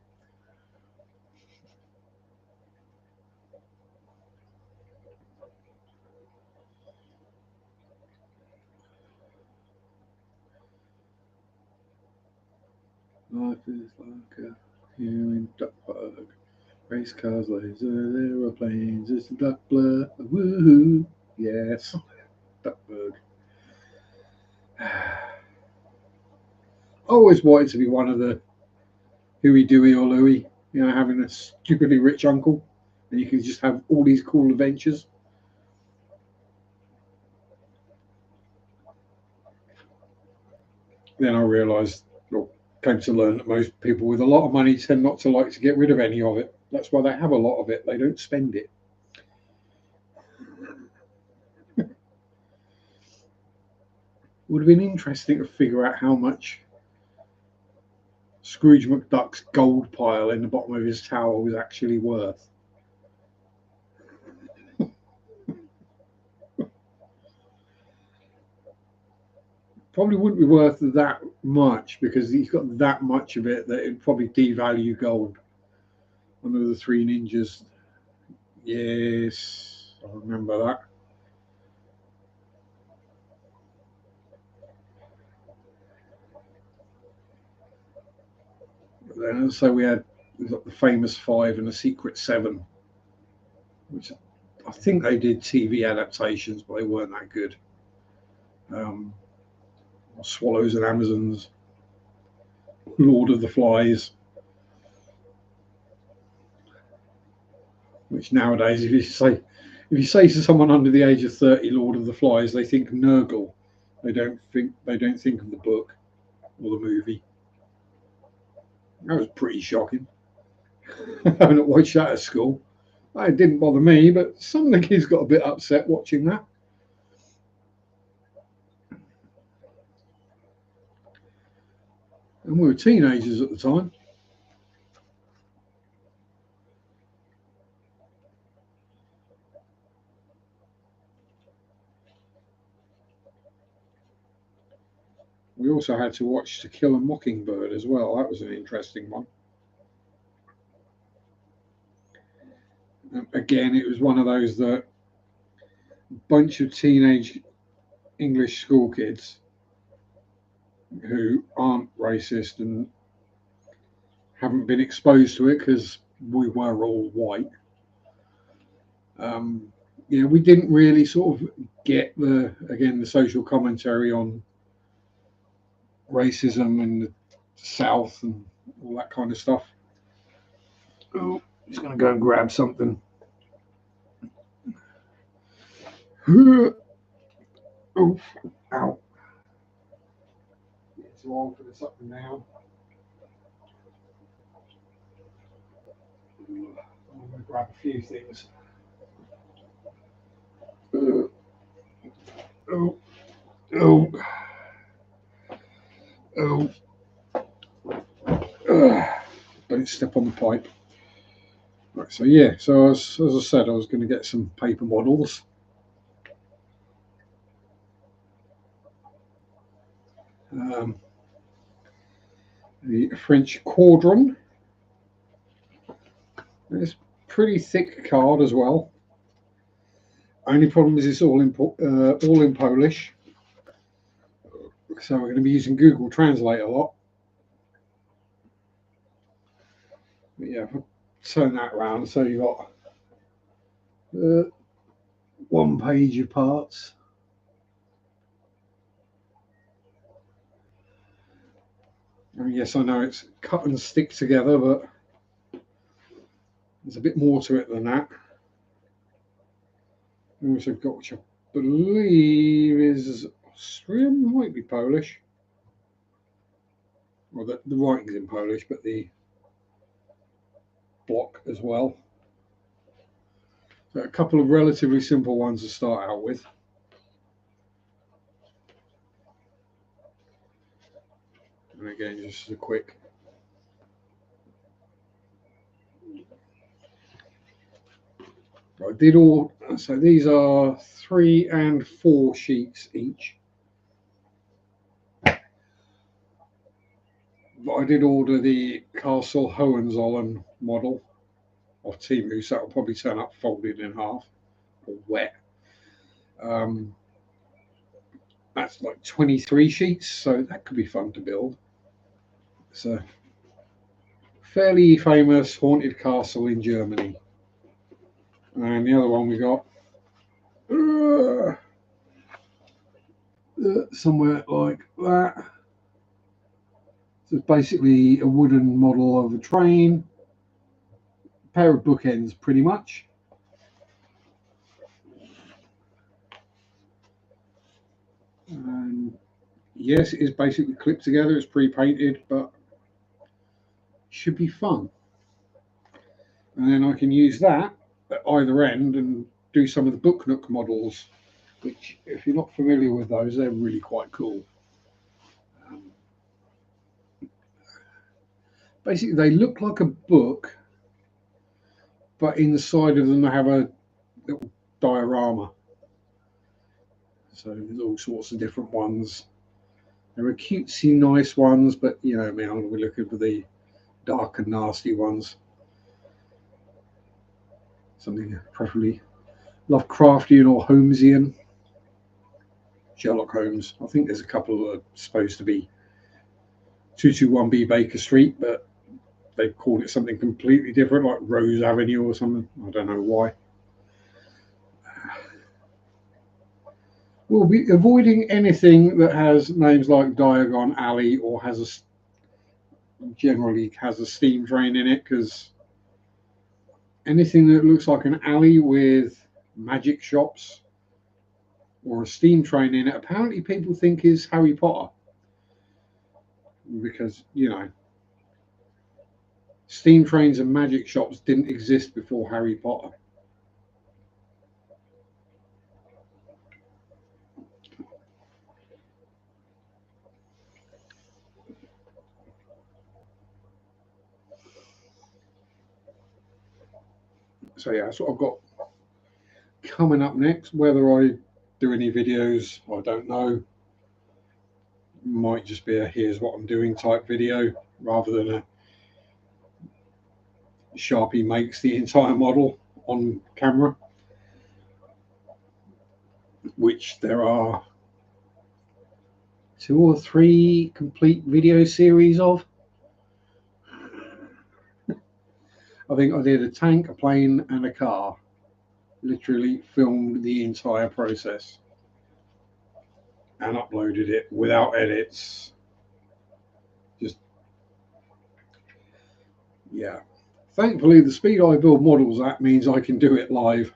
Life is like a here in Duckburg. Race cars, lasers, aeroplanes, it's the Duckbird, woohoo, yes, Duckbird. I always wanted to be one of the Huey, Dewey, or Louie, having a stupidly rich uncle, and you can just have all these cool adventures. Then I realised, or came to learn, that most people with a lot of money tend not to like to get rid of any of it. That's why they have a lot of it. They don't spend it. It would have been interesting to figure out how much Scrooge McDuck's gold pile in the bottom of his tower was actually worth. Probably wouldn't be worth that much because he's got that much of it that it'd probably devalue gold. One of the three ninjas. Yes, I remember that. But then so we got the famous five and the secret seven, which I think they did TV adaptations, but they weren't that good. Um, Swallows and Amazons, Lord of the Flies, which nowadays, if you say to someone under the age of 30, Lord of the Flies, they think Nurgle. They don't think of the book or the movie. That was pretty shocking. Having watched that at school, it didn't bother me, but some of the kids got a bit upset watching that. And we were teenagers at the time. We also had to watch To Kill a Mockingbird as well. That was an interesting one. Again, it was one of those that bunch of teenage English school kids who aren't racist and haven't been exposed to it because we were all white. Um, we didn't really sort of get the social commentary on racism in the South and all that kind of stuff. Oh, just going to go and grab something. Oh, ow. It's too long for this up and down. I'm going to grab a few things. Oh, oh, oh, oh. Don't step on the pipe. Right, so yeah, so as I said, I was going to get some paper models. Um, the French Quadron. It's pretty thick card as well. Only problem is it's all in Polish. So we're going to be using Google Translate a lot. But yeah, if I turn that around, so you've got uh, one page of parts. And yes, I know it's cut and stick together, but there's a bit more to it than that. We also got, which I believe is Austrian, might be Polish. Well, the writing's in Polish, but the block as well. So a couple of relatively simple ones to start out with. And again, just a quick. I did all, so these are 3 and 4 sheets each. But I did order the Castle Hohenzollern model of Timu, so it'll probably turn up folded in half or wet. Um, that's like 23 sheets, so that could be fun to build. It's a fairly famous haunted castle in Germany. And the other one we got somewhere like that. So it's basically a wooden model of a train, a pair of bookends pretty much. And yes, it is basically clipped together, it's pre-painted, but should be fun. And then I can use that at either end and do some of the Book Nook models, which, if you're not familiar with those, they're really quite cool. Basically, they look like a book, but inside of them they have a little diorama. So there's all sorts of different ones. There are cutesy, nice ones, but you know me, I'm going to be looking for the dark and nasty ones. Something preferably Lovecraftian or Holmesian. Sherlock Holmes. I think there's a couple that are supposed to be 221B Baker Street, but they called it something completely different, like Rose Avenue or something. I don't know why. We'll be avoiding anything that has names like Diagon Alley or generally has a steam train in it, because anything that looks like an alley with magic shops or a steam train in it, apparently people think is Harry Potter, because you know, steam trains and magic shops didn't exist before Harry Potter. So yeah, that's what I've got coming up next. Whether I do any videos, I don't know. Might just be a here's what I'm doing type video rather than a Sharpe makes the entire model on camera, which there are 2 or 3 complete video series of. I think I did a tank, a plane, and a car. Literally filmed the entire process and uploaded it without edits. Just, yeah. Thankfully, the speed I build models at means I can do it live.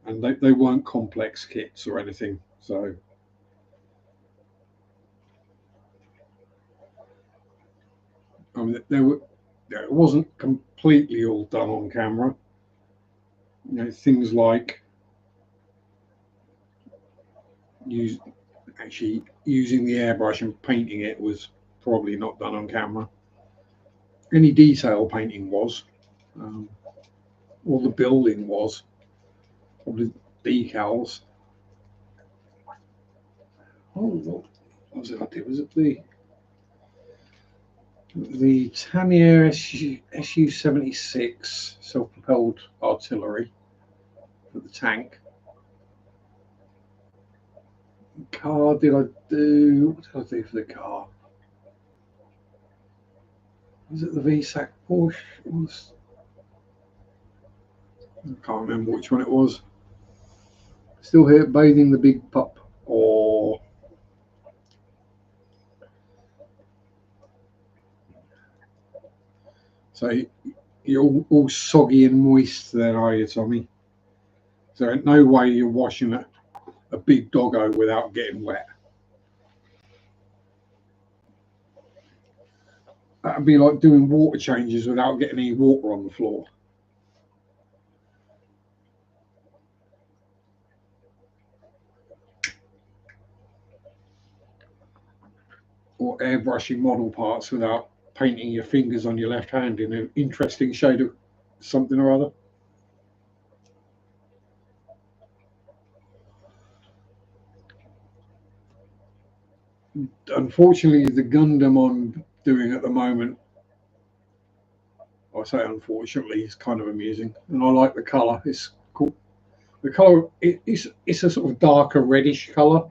And they weren't complex kits or anything. So, I mean, it wasn't completely all done on camera. You know, things like actually using the airbrush and painting it was probably not done on camera. Any detail painting was, or the building was, or the decals. Oh, what was it I did? Was it the Tamiya SU-76 self-propelled artillery for the tank? Car, what did I do for the car? Was it the VSAC Porsche? I can't remember which one it was. Still here bathing the big pup, or so you're all soggy and moist then, are you, Tommy? So in no way you're washing a big doggo without getting wet. That'd be like doing water changes without getting any water on the floor. Or airbrushing model parts without painting your fingers on your left hand in an interesting shade of something or other. Unfortunately, the Gundam I'm doing at the moment, I say unfortunately, it's kind of amusing, and I like the colour. It's cool. The colour it's a sort of darker reddish colour,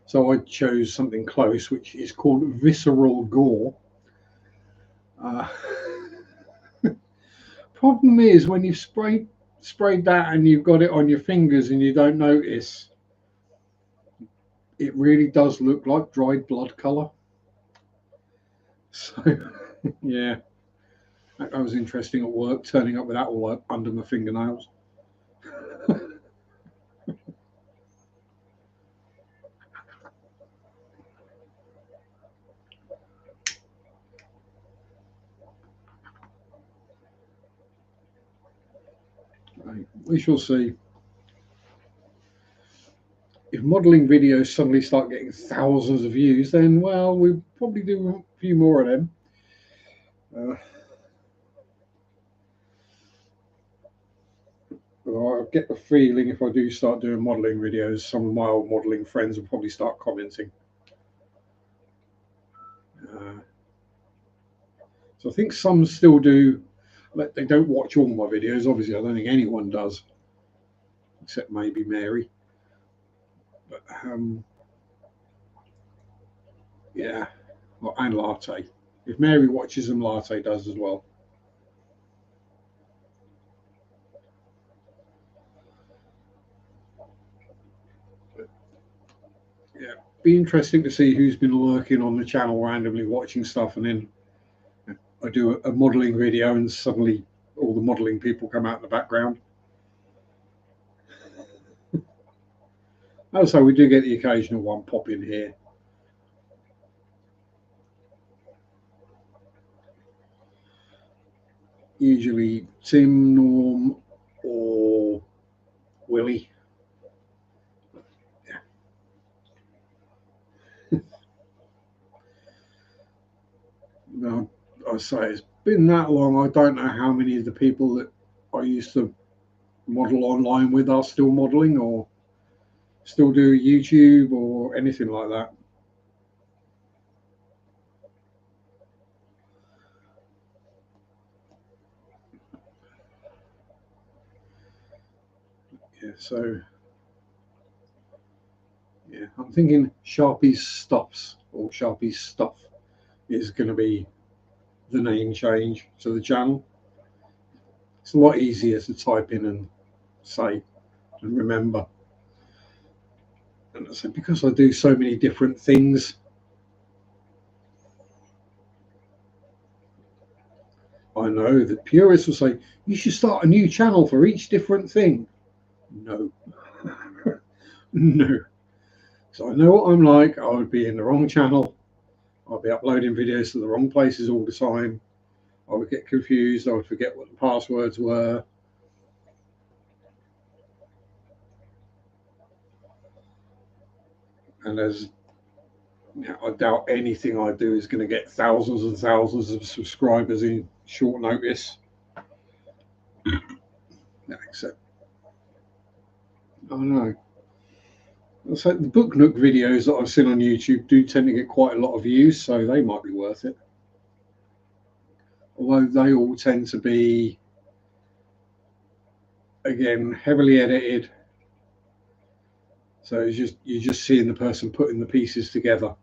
so I chose something close, which is called Visceral Gore. Uh, problem is when you've sprayed that and you've got it on your fingers and you don't notice, it really does look like dried blood colour. So yeah, that was interesting at work, turning up with that all under my fingernails. Right, we shall see. If modelling videos suddenly start getting thousands of views, then well, we probably do a few more of them. Uh, but I get the feeling if I do start doing modelling videos, some of my old modelling friends will probably start commenting. Uh, so I think some still do. They don't watch all my videos. Obviously, I don't think anyone does, except maybe Mary. But yeah, well, and Latte. If Mary watches them, Latte does as well. Yeah, be interesting to see who's been lurking on the channel randomly watching stuff, and then I do a modelling video, and suddenly all the modelling people come out in the background. Also, we do get the occasional one pop in here. Usually Tim, Norm, or Willie. Yeah. No, I say it's been that long. I don't know how many of the people that I used to model online with are still modeling or still do YouTube or anything like that. Yeah, so yeah, I'm thinking Sharpie's Stuffs or Sharpie's Stuff is going to be the name change to the channel. It's a lot easier to type in and say and remember. And so because I do so many different things, I know that purists will say you should start a new channel for each different thing. No, no. So I know what I'm like. I would be in the wrong channel. I'll be uploading videos to the wrong places all the time. I would get confused. I would forget what the passwords were. And as I doubt anything I do is going to get thousands and thousands of subscribers in short notice. Except, I don't know. So the Book Nook videos that I've seen on YouTube do tend to get quite a lot of views, so they might be worth it. Although they all tend to be, again, heavily edited. So it's just you're just seeing the person putting the pieces together.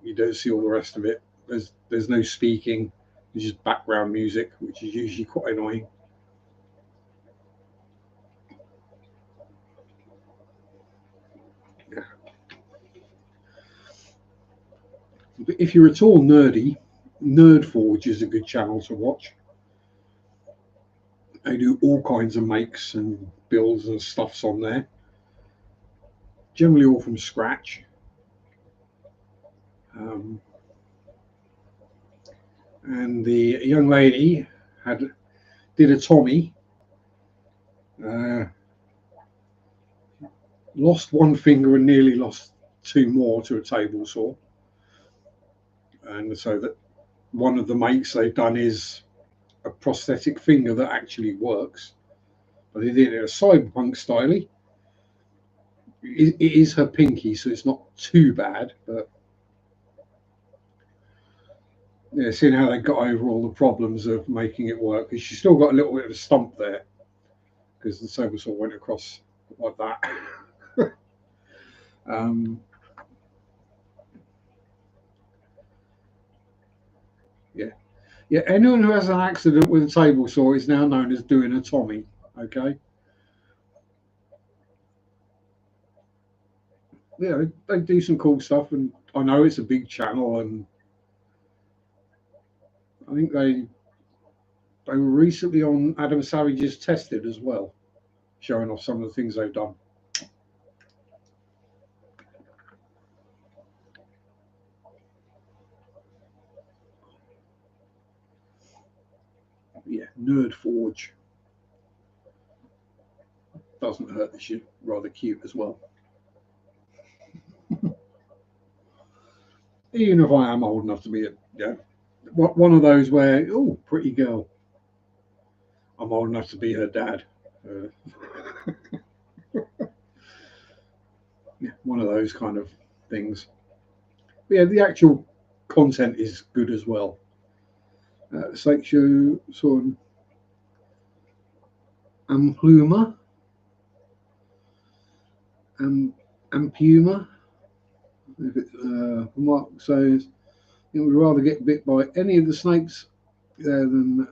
You don't see all the rest of it. There's no speaking. There's just background music, which is usually quite annoying. Yeah. But if you're at all nerdy, Nerdforge is a good channel to watch. They do all kinds of makes and builds and stuffs on there. Generally all from scratch. Um, and the young lady did a Tommy, uh, lost one finger and nearly lost two more to a table saw. And so that one of the makes they've done is a prosthetic finger that actually works. But they did it in a cyberpunk style. It is her pinky, so it's not too bad. But yeah, seeing how they got over all the problems of making it work, because she's still got a little bit of a stump there, because the saber saw went across like that. um, Yeah. Yeah, anyone who has an accident with a table saw is now known as doing a Tommy. Okay. Yeah, they do some cool stuff, and I know it's a big channel, and I think they were recently on Adam Savage's Tested as well, showing off some of the things they've done. Yeah, Nerd Forge doesn't hurt that she's rather cute as well. Even if I am old enough to be one of those where, oh, pretty girl, I'm old enough to be her dad. Uh, yeah, one of those kind of things. But yeah, the actual content is good as well. Sexual sort of Ampluma, Ampuma. Mark says, it would rather get bit by any of the snakes than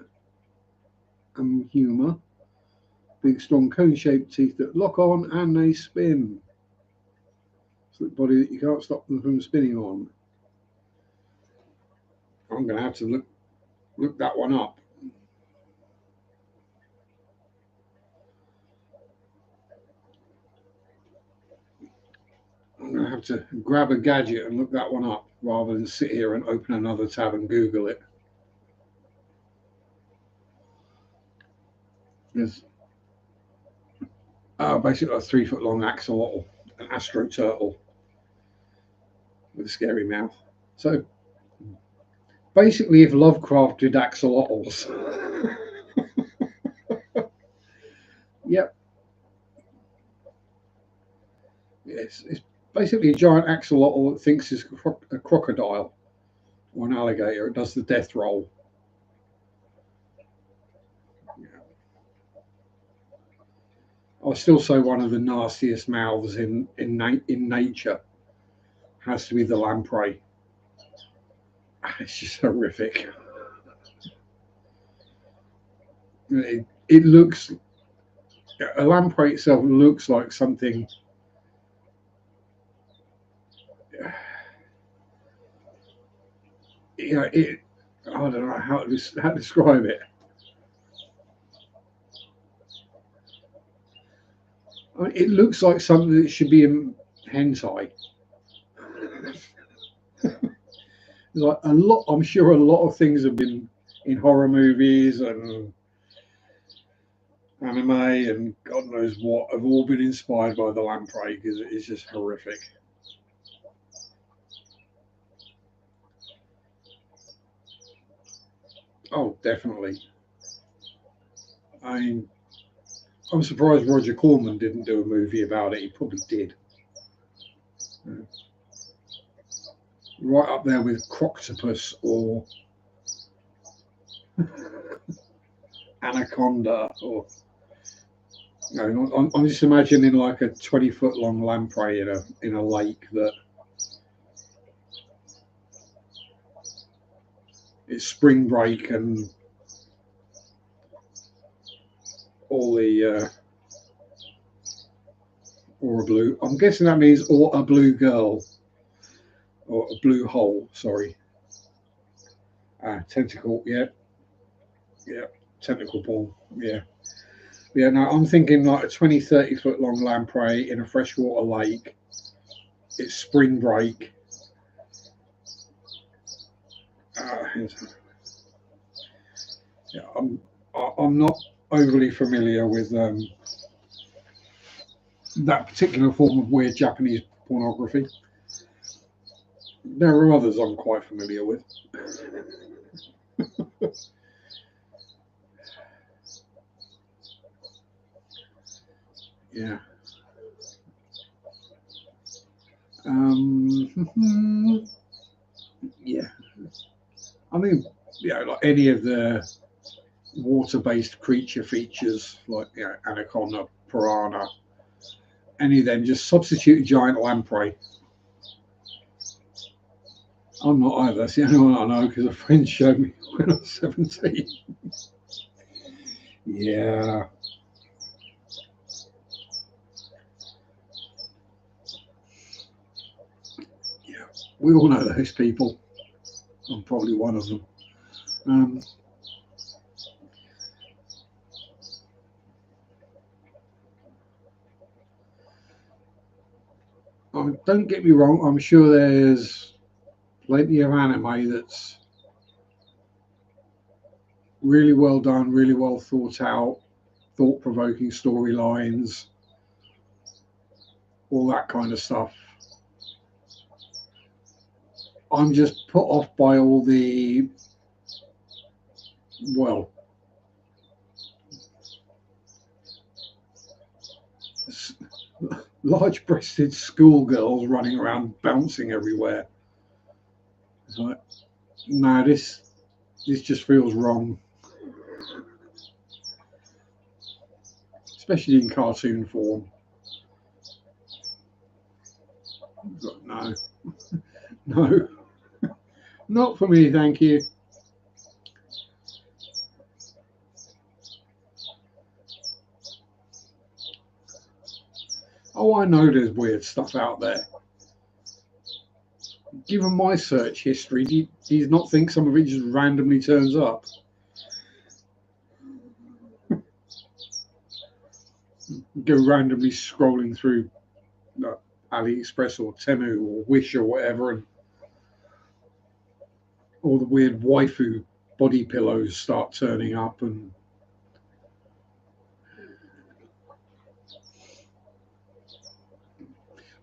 Amhuma. Big, strong, cone-shaped teeth that lock on and they spin. Slick body that you can't stop them from spinning on. I'm going to have to look that one up. I'm going to have to grab a gadget and look that one up rather than sit here and open another tab and Google it. There's basically a 3-foot long axolotl, an astro turtle with a scary mouth. So basically, if Lovecraft did axolotls, yep, it's basically a giant axolotl that thinks it's a crocodile or an alligator. It does the death roll. I still say one of the nastiest mouths in nature has to be the lamprey. It's just horrific. It looks, a lamprey itself looks like something. I don't know how to describe it. I mean, it looks like something that should be in hentai. Like a lot, I'm sure a lot of things have been in horror movies and anime and God knows what have all been inspired by the lamprey because it is just horrific. Oh, definitely. I mean, I'm surprised Roger Corman didn't do a movie about it. He probably did. Right up there with Croctopus or Anaconda, or I'm just imagining like a 20-foot long lamprey in a lake that it's spring break and all the or a blue. I'm guessing that means or a blue girl or a blue hole. Sorry, tentacle. Yeah, yeah, tentacle ball. Yeah. Yeah, no, I'm thinking like a 20, 30-foot long lamprey in a freshwater lake. It's spring break. Yeah, I'm not overly familiar with that particular form of weird Japanese pornography. There are others I'm quite familiar with. Yeah. Yeah. I mean, like any of the water-based creature features, like anaconda, piranha, any of them, just substitute a giant lamprey. I'm not either. That's the only one I know because a friend showed me when I was 17. Yeah. Yeah. We all know those people. I'm probably one of them. Um, don't get me wrong, I'm sure there's plenty of anime that's really well done, really well thought out, thought provoking storylines, all that kind of stuff. I'm just put off by all the, well, large breasted schoolgirls running around bouncing everywhere. It's like, no, this just feels wrong, especially in cartoon form. But no, no, not for me, thank you. Oh, I know there's weird stuff out there. Given my search history, do you not think some of it just randomly turns up? Go randomly scrolling through AliExpress or Temu or Wish or whatever, and all the weird waifu body pillows start turning up, and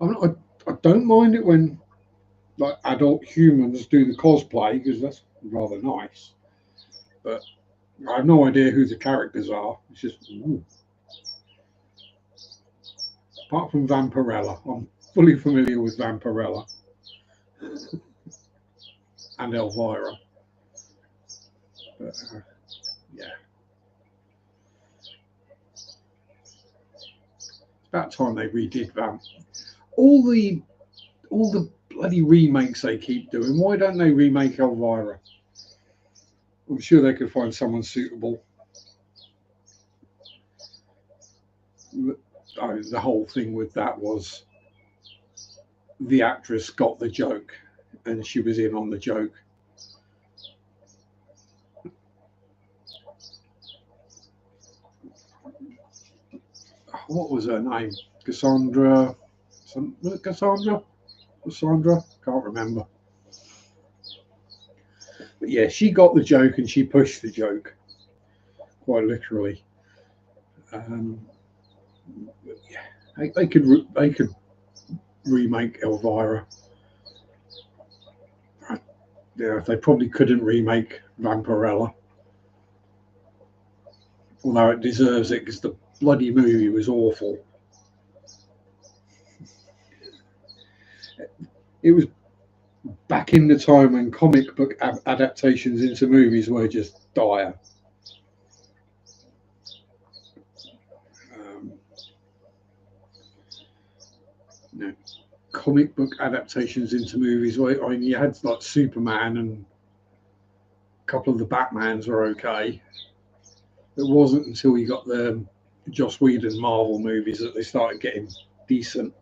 I don't mind it when like adult humans do the cosplay because that's rather nice. But I have no idea who the characters are. It's just ooh. Apart from Vampirella, I'm fully familiar with Vampirella and Elvira. But yeah, it's about time they redid Vamp. All the all the bloody remakes they keep doing. Why don't they remake Elvira? I'm sure they could find someone suitable. The whole thing with that was the actress got the joke and she was in on the joke. What was her name? Cassandra? Was it Cassandra? Cassandra? Can't remember. But yeah, she got the joke and she pushed the joke, quite literally. Um, yeah, they could remake Elvira. Yeah, they probably couldn't remake Vampirella, although it deserves it because the bloody movie was awful. It was back in the time when comic book adaptations into movies were just dire. Um, you know, comic book adaptations into movies where I mean, you had like Superman and a couple of the Batmans were okay. It wasn't until you got the Joss Whedon Marvel movies that they started getting decent.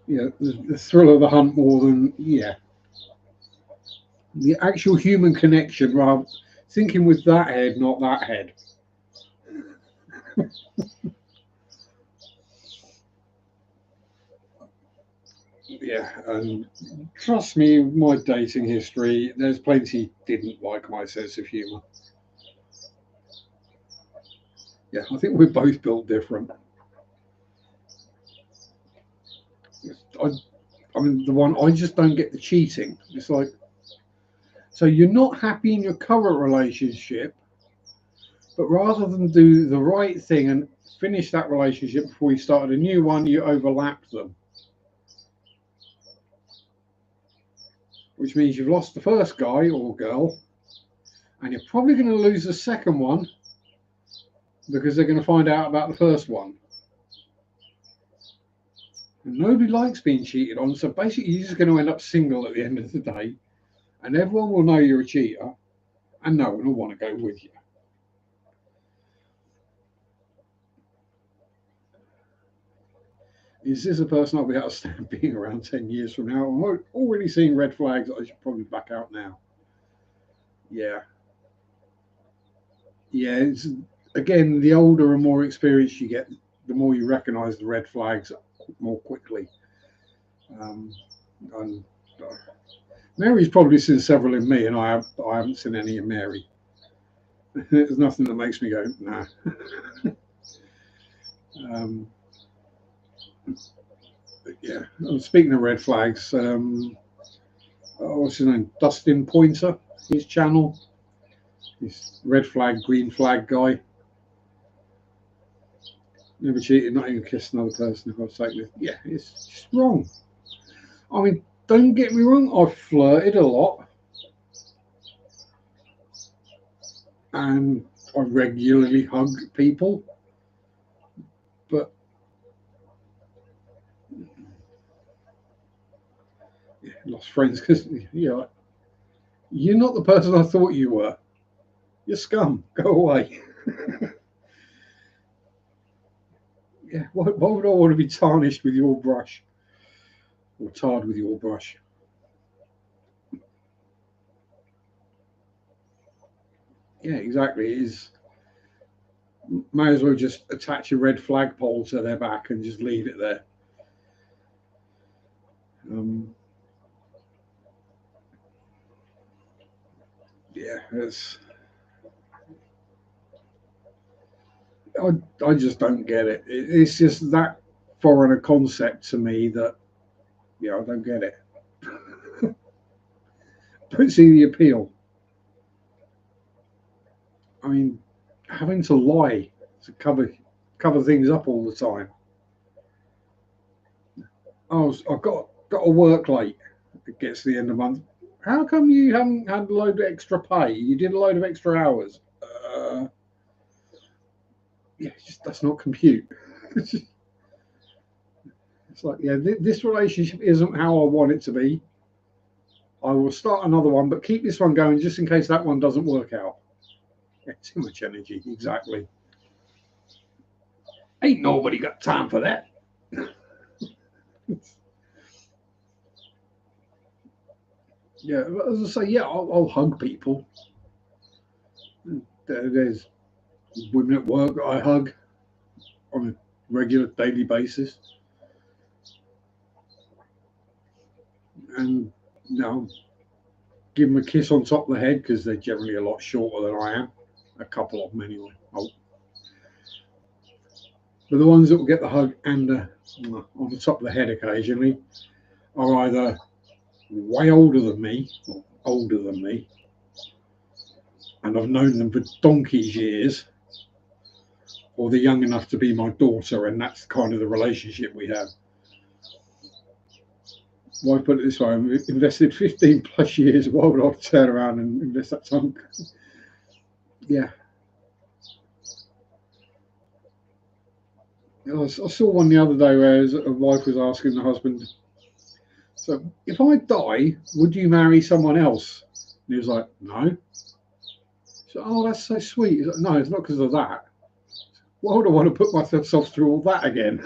Yeah, the thrill of the hunt more than the actual human connection. Rather thinking with that head, not that head. Yeah, and trust me, my dating history, there's plenty didn't like my sense of humour. Yeah, I think we're both built different. I, I mean, the one I just don't get the cheating. It's like, so you're not happy in your current relationship, but rather than do the right thing and finish that relationship before you started a new one, you overlap them. which means you've lost the first guy or girl, and you're probably going to lose the second one because they're going to find out about the first one. And nobody likes being cheated on, so basically you're just going to end up single at the end of the day, and everyone will know you're a cheater, and no one will want to go with you. Is this a person I'll be able to stand being around 10 years from now? I'm already seeing red flags. I should probably back out now. Yeah. Yeah. It's, again, the older and more experienced you get, the more you recognise the red flags more quickly. And Mary's probably seen several in me, and I haven't seen any in Mary. There's nothing that makes me go, nah. Yeah. Speaking of red flags, what's his name? Dustin Pointer, his channel. This red flag, green flag guy. Never cheated, not even kissed another person, if I've taken it. Yeah, it's just wrong. I mean, don't get me wrong, I've flirted a lot. And I regularly hug people. But yeah, lost friends because you're not the person I thought you were. You're scum. Go away. Yeah, why would I want to be tarnished with your brush or tarred with your brush? Yeah, exactly. It is. May as well just attach a red flagpole to their back and just leave it there. Yeah, I just don't get it. It's just that foreign a concept to me that I don't get it. Don't see the appeal. I mean, having to lie to cover things up all the time. I've got to work late. It gets to the end of the month. How come you haven't had a load of extra pay? You did a load of extra hours. Yeah, just does not compute. It's like, yeah, this relationship isn't how I want it to be. I will start another one, but keep this one going just in case that one doesn't work out. Yeah, too much energy, exactly. Ain't nobody got time for that. Yeah, as I say, yeah, I'll hug people. There's women at work that I hug on a regular daily basis, and give them a kiss on top of the head because they're generally a lot shorter than I am. A couple of them anyway. But the ones that will get the hug and on the top of the head occasionally are either way older than me, and I've known them for donkey's years, or they're young enough to be my daughter, and that's kind of the relationship we have. Why put it this way? I've invested 15 plus years. Why would I turn around and invest that time? Yeah. I saw one the other day where a wife was asking the husband, so if I die, would you marry someone else? And he was like, no. So, oh, that's so sweet. He's like, no, it's not because of that. Why would I want to put myself through all that again?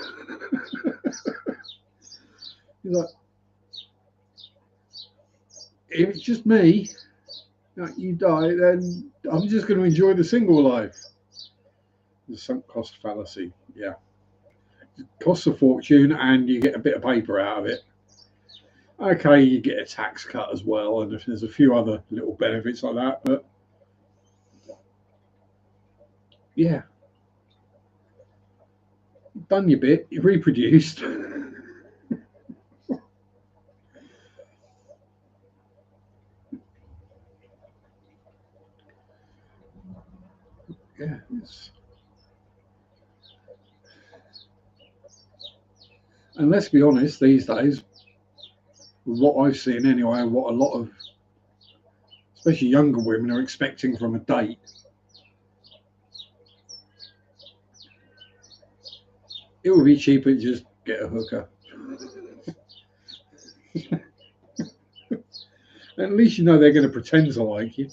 He's like, if it's just me, you die, then I'm just going to enjoy the single life. The sunk cost fallacy. Yeah. It costs a fortune and you get a bit of paper out of it. Okay, you get a tax cut as well, and there's a few other little benefits like that, but yeah. Done your bit, you reproduced. Yeah. And let's be honest, these days, what I've seen anyway, what a lot of, especially younger women, are expecting from a date. It would be cheaper to just get a hooker. At least you know they're going to pretend to like you.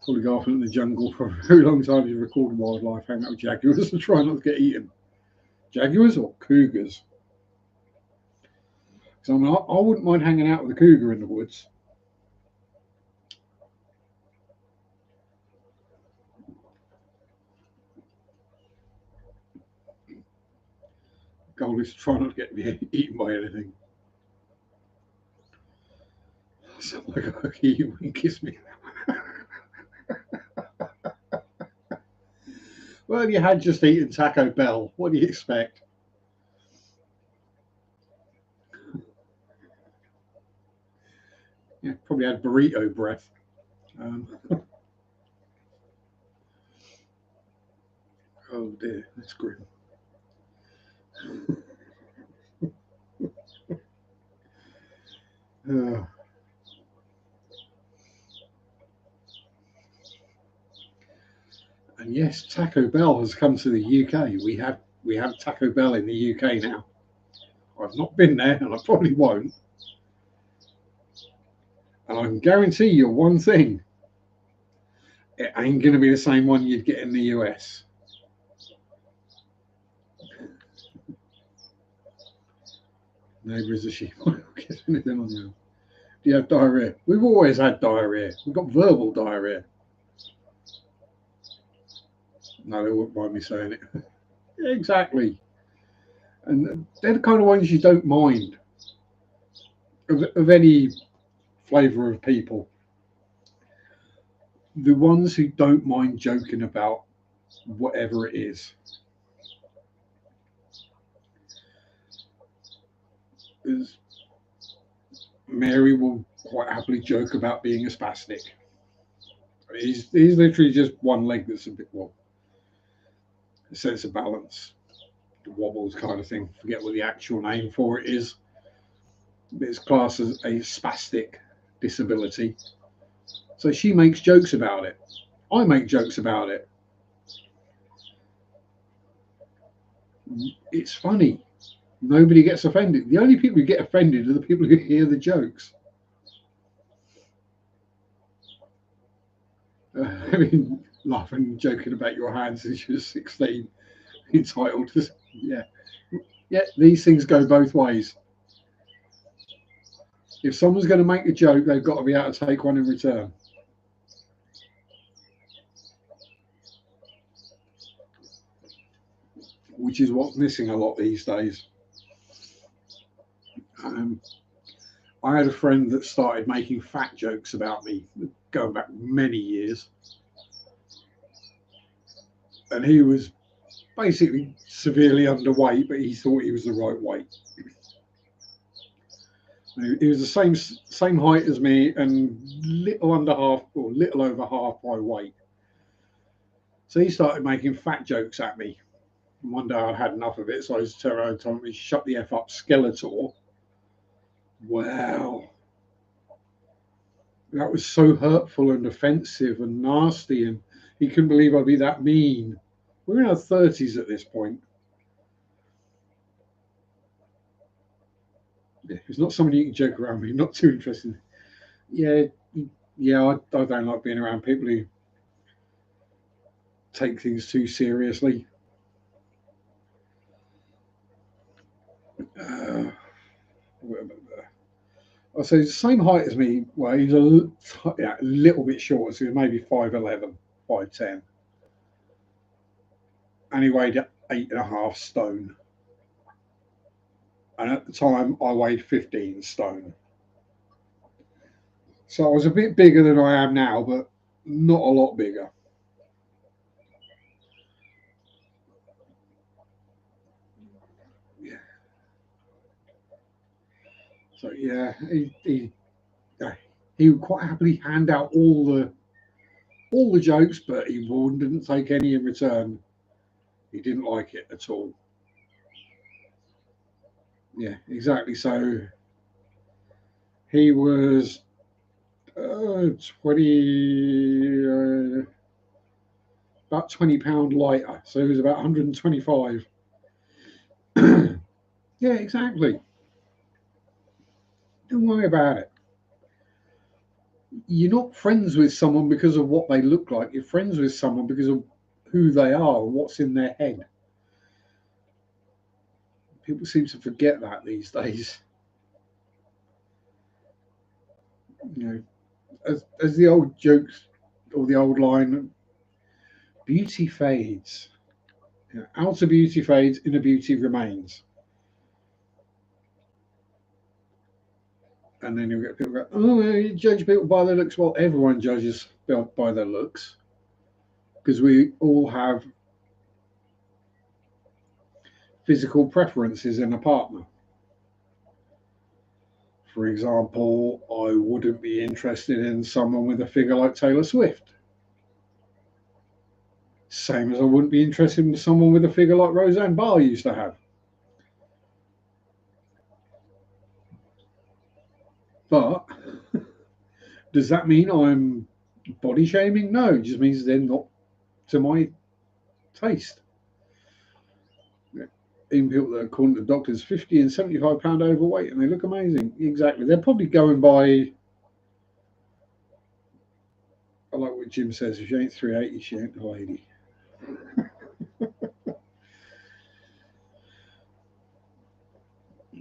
Probably go off into the jungle for a very long time to record wildlife, hang out with jaguars and try not to get eaten. Jaguars or cougars? So I mean, I wouldn't mind hanging out with a cougar in the woods. Goal is to try not to get eaten by anything. Sound like a hooky, you wouldn't kiss me. Well, you had just eaten Taco Bell. What do you expect? Yeah, probably had burrito breath. Oh dear, that's grim. Uh, and yes, Taco Bell has come to the UK. We have Taco Bell in the UK now. I've not been there, and I probably won't. And I can guarantee you one thing: it ain't going to be the same one you'd get in the US. Neighbour is a sheep. Get anything on you? Do you have diarrhea? We've always had diarrhea. We've got verbal diarrhea. No, they wouldn't mind me saying it. Exactly. And they're the kind of ones you don't mind of any flavour of people. The ones who don't mind joking about whatever it is. Is Mary will quite happily joke about being a spastic. He's literally just one leg that's a bit, well, a sense of balance, the wobbles kind of thing. Forget what the actual name for it is. It's classed as a spastic disability. So she makes jokes about it. I make jokes about it. It's funny. Nobody gets offended. The only people who get offended are the people who hear the jokes. I mean, laughing, joking about your hands since you were 16, entitled to, yeah. Yeah, these things go both ways. If someone's going to make a joke, they've got to be able to take one in return. Which is what's missing a lot these days. Um, I had a friend that started making fat jokes about me going back many years. And he was basically severely underweight, but he thought he was the right weight. He was the same height as me and little under half or little over half my weight. So he started making fat jokes at me. And one day I had enough of it, so I just turned around and told him, "Shut the F up, Skeletor." Wow. That was so hurtful and offensive and nasty, and he couldn't believe I'd be that mean. We're in our 30s at this point. Yeah, it's not someone you can joke around with, not too interesting. Yeah, yeah, I don't like being around people who take things too seriously. Uh, I say he's the same height as me. Well, he's a little bit shorter, so he's maybe 5'11", 5'10", and he weighed 8.5 stone. And at the time, I weighed 15 stone. So I was a bit bigger than I am now, but not a lot bigger. Yeah. So yeah, he would quite happily hand out all the jokes, but he didn't take any in return. He didn't like it at all. Yeah, exactly. So He was 20, about £20 lighter, so he was about 125. Yeah, exactly. Don't worry about it. You're not friends with someone because of what they look like. You're friends with someone because of who they are and what's in their head. People seem to forget that these days. You know, as the old jokes or the old line, beauty fades. You know, outer beauty fades, inner beauty remains. And then you get people go, oh, you judge people by their looks. Well, everyone judges by their looks because we all have physical preferences in a partner. For example, I wouldn't be interested in someone with a figure like Taylor Swift. Same as I wouldn't be interested in someone with a figure like Roseanne Barr used to have. But does that mean I'm body shaming? No, it just means they're not to my taste. Even people that are according to doctors 50 and £75 overweight and they look amazing. Exactly. They're probably going by, I like what Jim says, if she ain't 380, she ain't a lady.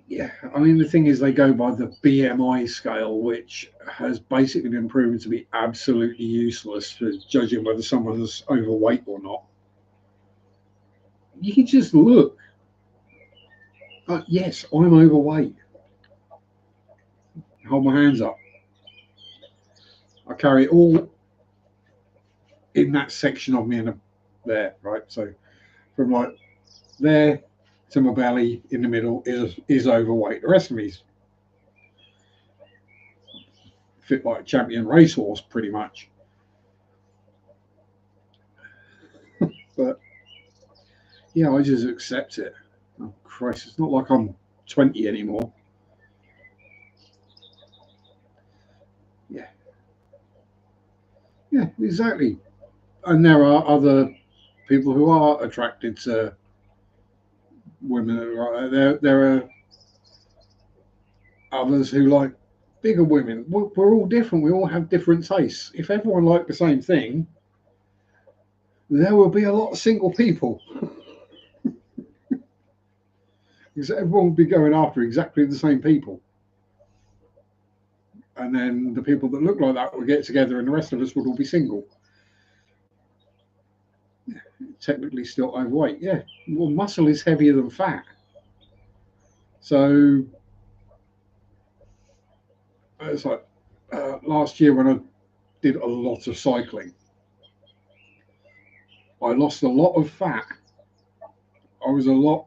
Yeah, I mean, the thing is, they go by the BMI scale, which has basically been proven to be absolutely useless for judging whether someone's overweight or not. You can just look. Yes, I'm overweight. Hold my hands up. I carry it all in that section of me in there, right? So from like there to my belly in the middle is overweight. The rest of me's fit like a champion racehorse, pretty much. But yeah, I just accept it. Oh Christ, it's not like I'm 20 anymore. Yeah, yeah, exactly. And there are other people who are attracted to women. There are others who like bigger women. We're all different. We all have different tastes. If everyone liked the same thing, there will be a lot of single people because everyone would be going after exactly the same people. And then the people that look like that would get together, and the rest of us would all be single. Technically, still overweight. Yeah, well, muscle is heavier than fat. So it's like last year when I did a lot of cycling, I lost a lot of fat. I was a lot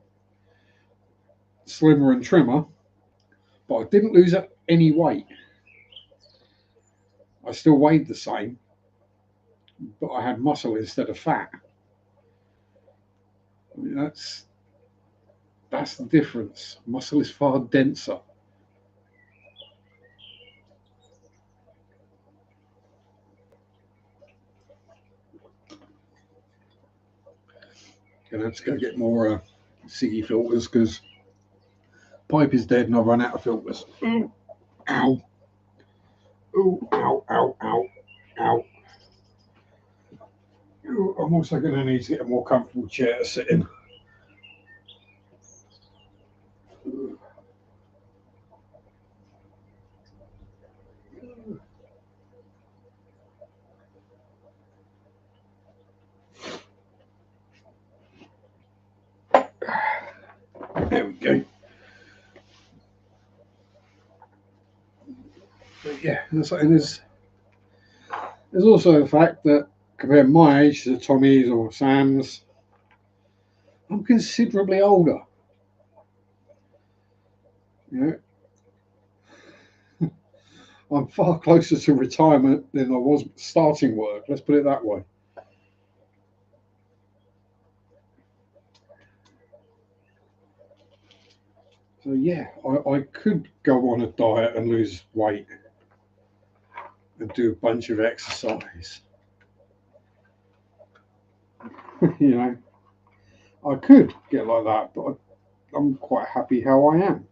slimmer and trimmer, but I didn't lose any weight. I still weighed the same, but I had muscle instead of fat. I mean, that's the difference. Muscle is far denser. Gonna have to go get more Siggy filters because pipe is dead and I've run out of filters. Ooh, ow. Ooh, ow, ow, ow, ow. Ooh, I'm also going to need to get a more comfortable chair to sit in. There we go. But yeah, and there's also the fact that comparing my age to Tommy's or Sam's, I'm considerably older. You know, I'm far closer to retirement than I was starting work. Let's put it that way. So yeah, I could go on a diet and lose weight and do a bunch of exercise. You know, I could get like that, but I'm quite happy how I am.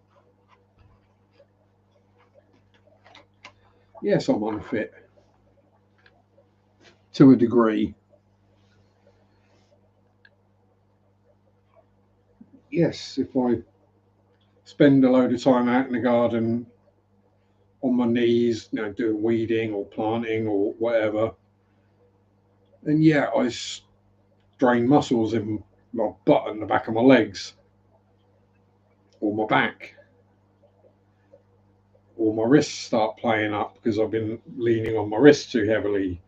Yes, I'm unfit to a degree. Yes, if I spend a load of time out in the garden on my knees, doing weeding or planting or whatever, then yeah, I strain muscles in my butt and the back of my legs or my back, or my wrists start playing up because I've been leaning on my wrists too heavily.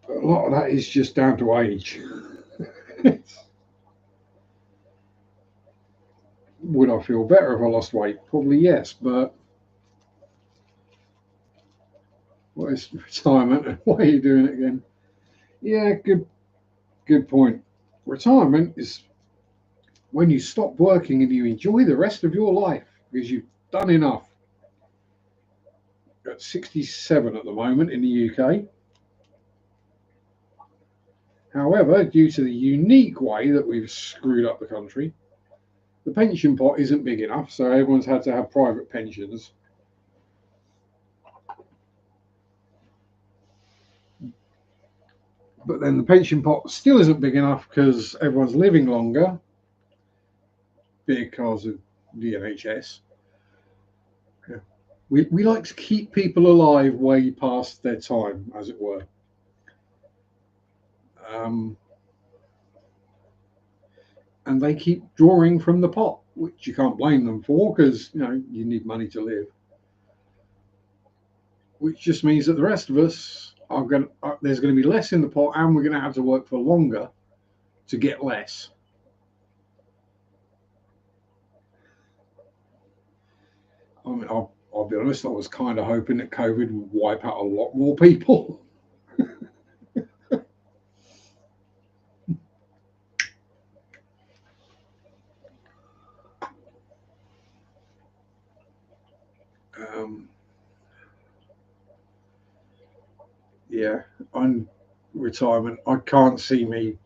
But a lot of that is just down to age. Would I feel better if I lost weight? Probably yes, but what is retirement? Why are you doing it again? Yeah, good point. Retirement is when you stop working and you enjoy the rest of your life because you've done enough. At 67 at the moment in the UK. However, due to the unique way that we've screwed up the country, the pension pot isn't big enough, so everyone's had to have private pensions. But then the pension pot still isn't big enough because everyone's living longer because of the NHS. Yeah. We like to keep people alive way past their time, as it were. Um, and they keep drawing from the pot, which you can't blame them for because you need money to live. Which just means that the rest of us are going. There's going to be less in the pot, and we're going to have to work for longer to get less. I mean, I'll be honest. I was kind of hoping that COVID would wipe out a lot more people. Um, yeah, on retirement, I can't see me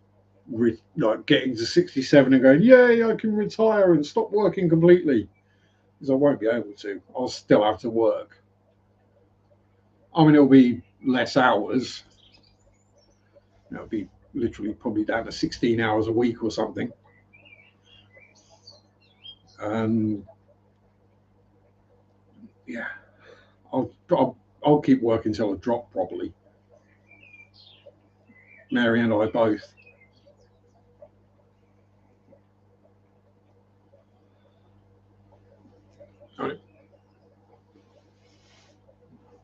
like getting to 67 and going, "Yay, I can retire and stop working completely," because I won't be able to. I'll still have to work. I mean, it'll be less hours. It'll be literally probably down to 16 hours a week or something. And yeah, I'll keep working until I drop. Probably Mary and I both. I,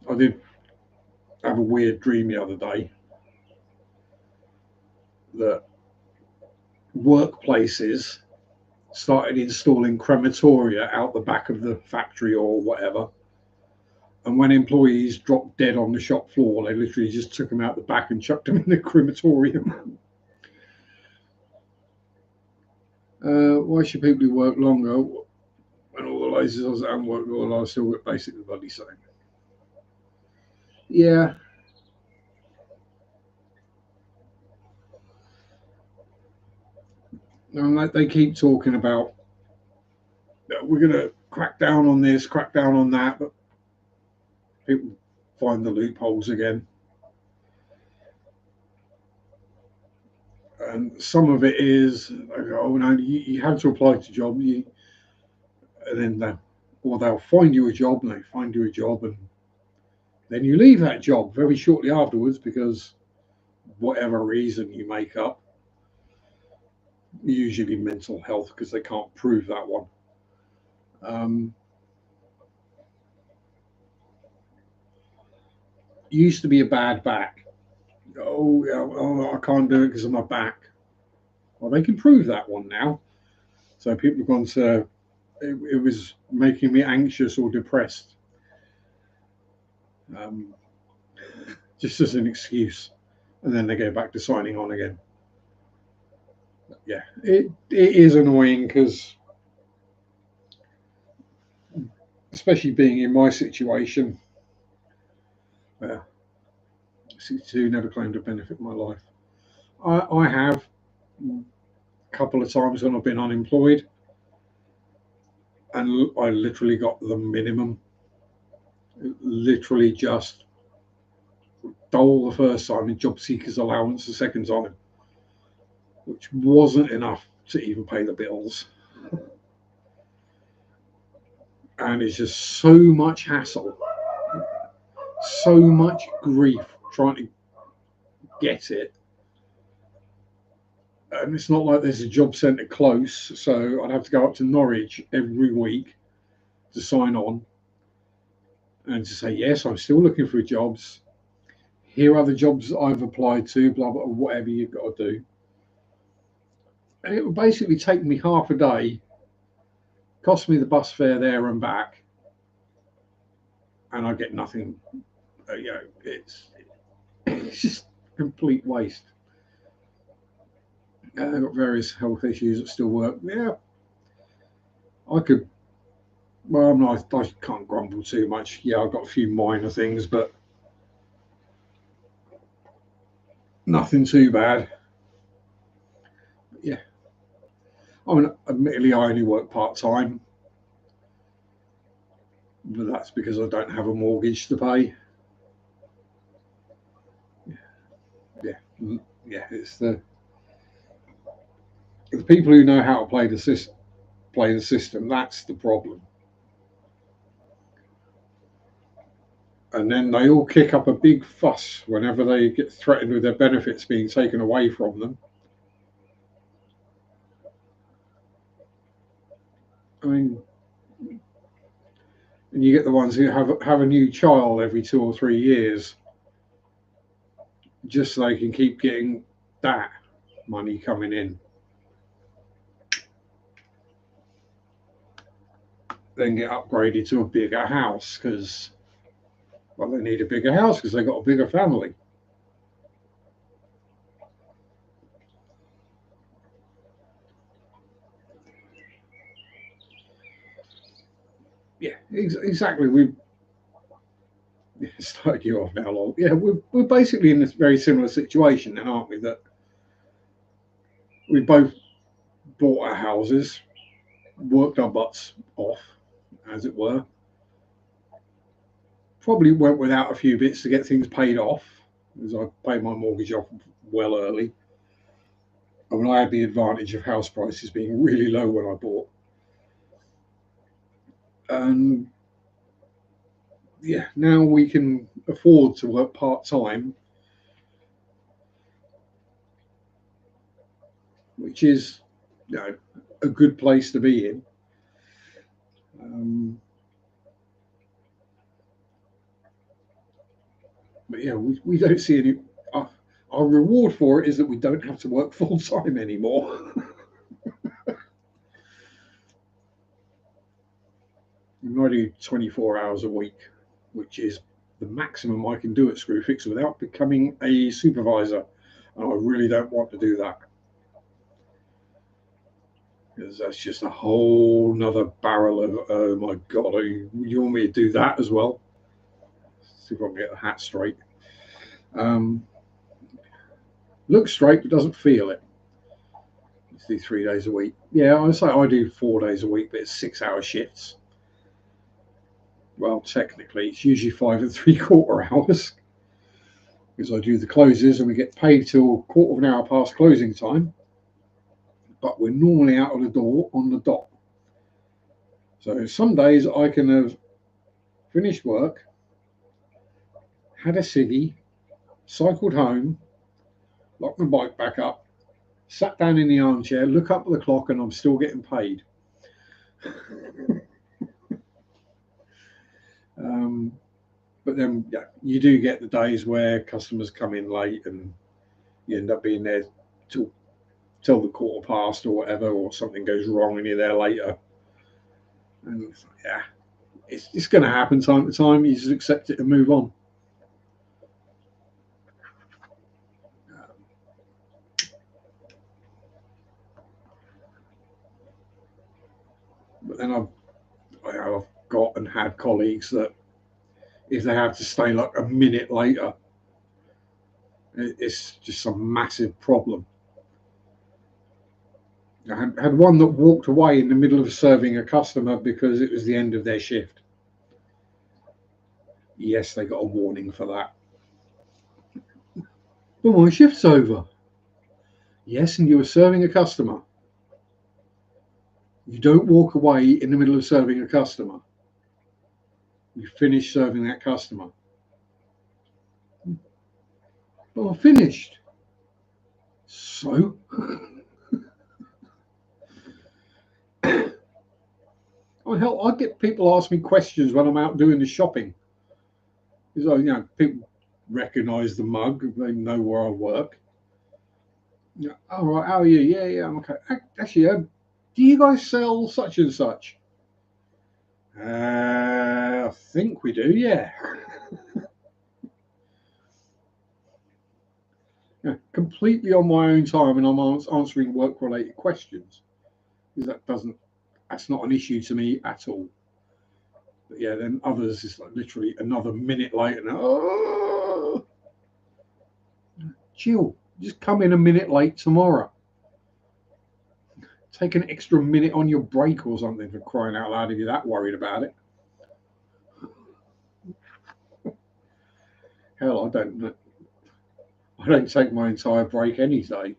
I did have a weird dream the other day that workplaces started installing crematoria out the back of the factory or whatever. And when employees dropped dead on the shop floor, they literally just took them out the back and chucked them in the crematorium. Why should people who work longer when all the lazy ones that haven't worked all their lives still get basically the bloody same? Yeah, and they keep talking about we're going to crack down on this, crack down on that, but people find the loopholes again. And some of it is, oh no, you have to apply to job, and then they'll find you a job, and they find you a job, and then you leave that job very shortly afterwards because whatever reason you make up, usually mental health, because they can't prove that one. Um, Used to be a bad back. Oh, yeah, oh, I can't do it because of my back. Well, they can prove that one now. So people have gone to, it was making me anxious or depressed, um, just as an excuse. And then they go back to signing on again. Yeah, it is annoying because, especially being in my situation, 62 never claimed a benefit in my life. I have a couple of times when I've been unemployed, and I literally got the minimum. Literally just dole the first time in job seekers allowance the second time, which wasn't enough to even pay the bills. And it's just so much hassle, so much grief trying to get it. And it's not like there's a job centre close, so I'd have to go up to Norwich every week to sign on and to say, yes, I'm still looking for jobs. Here are the jobs I've applied to, blah, blah, whatever you've got to do. And it would basically take me half a day, cost me the bus fare there and back, and I get nothing. It's just complete waste. I've got various health issues that still work. Yeah, I could. Well, I'm not. I can't grumble too much. Yeah, I've got a few minor things, but nothing too bad. Yeah, I mean, admittedly, I only work part time, but that's because I don't have a mortgage to pay. Yeah, yeah. It's the people who know how to play the system. Play the system. That's the problem. And then they all kick up a big fuss whenever they get threatened with their benefits being taken away from them. I mean, and you get the ones who have a new child every 2 or 3 years, just so they can keep getting that money coming in. Then get upgraded to a bigger house because, well, they need a bigger house because they got a bigger family. Yeah, exactly. We started you off now, lol. Yeah, we're basically in this very similar situation now, aren't we? That we both bought our houses, worked our butts off, as it were. Probably went without a few bits to get things paid off, as I paid my mortgage off well early. I mean, I had the advantage of house prices being really low when I bought. And yeah, now we can afford to work part time, which is, you know, a good place to be in. Um, but yeah, we don't see any. Our reward for it is that we don't have to work full time anymore. I do 24 hours a week, which is the maximum I can do at Screwfix without becoming a supervisor. And I really don't want to do that because that's just a whole nother barrel of, oh my God, you want me to do that as well? See if I can get the hat straight. Um, looks straight, but doesn't feel it. It's do 3 days a week. Yeah, I say I do 4 days a week, but it's 6 hour shifts. Well, technically, it's usually 5 3/4 hours because I do the closes and we get paid till quarter of an hour past closing time. But we're normally out of the door on the dot. So some days I can have finished work, had a ciggy, cycled home, locked my bike back up, sat down in the armchair, look up at the clock, and I'm still getting paid. um, but then yeah, you do get the days where customers come in late and you end up being there till the quarter past or whatever, or something goes wrong and you're there later. And yeah, it's going to happen time to time. You just accept it and move on. then I've got and had colleagues that if they have to stay like a minute later, it's just some massive problem. I had one that walked away in the middle of serving a customer because it was the end of their shift. Yes, they got a warning for that. But my shift's over. Yes, and you were serving a customer. You don't walk away in the middle of serving a customer. You finish serving that customer. But I finished. So? Oh, hell, I get people ask me questions when I'm out doing the shopping. Because, people recognise the mug, they know where I work. Yeah, all right, how are you? Yeah, I'm okay. Actually, do you guys sell such and such? I think we do, yeah. Yeah, completely on my own time, and I'm answering work-related questions. Because that's not an issue to me at all. But yeah, then others is like literally another minute later. Oh, chill. Just come in a minute late tomorrow. Take an extra minute on your break or something, for crying out loud, if you're that worried about it. Hell, I don't take my entire break any day.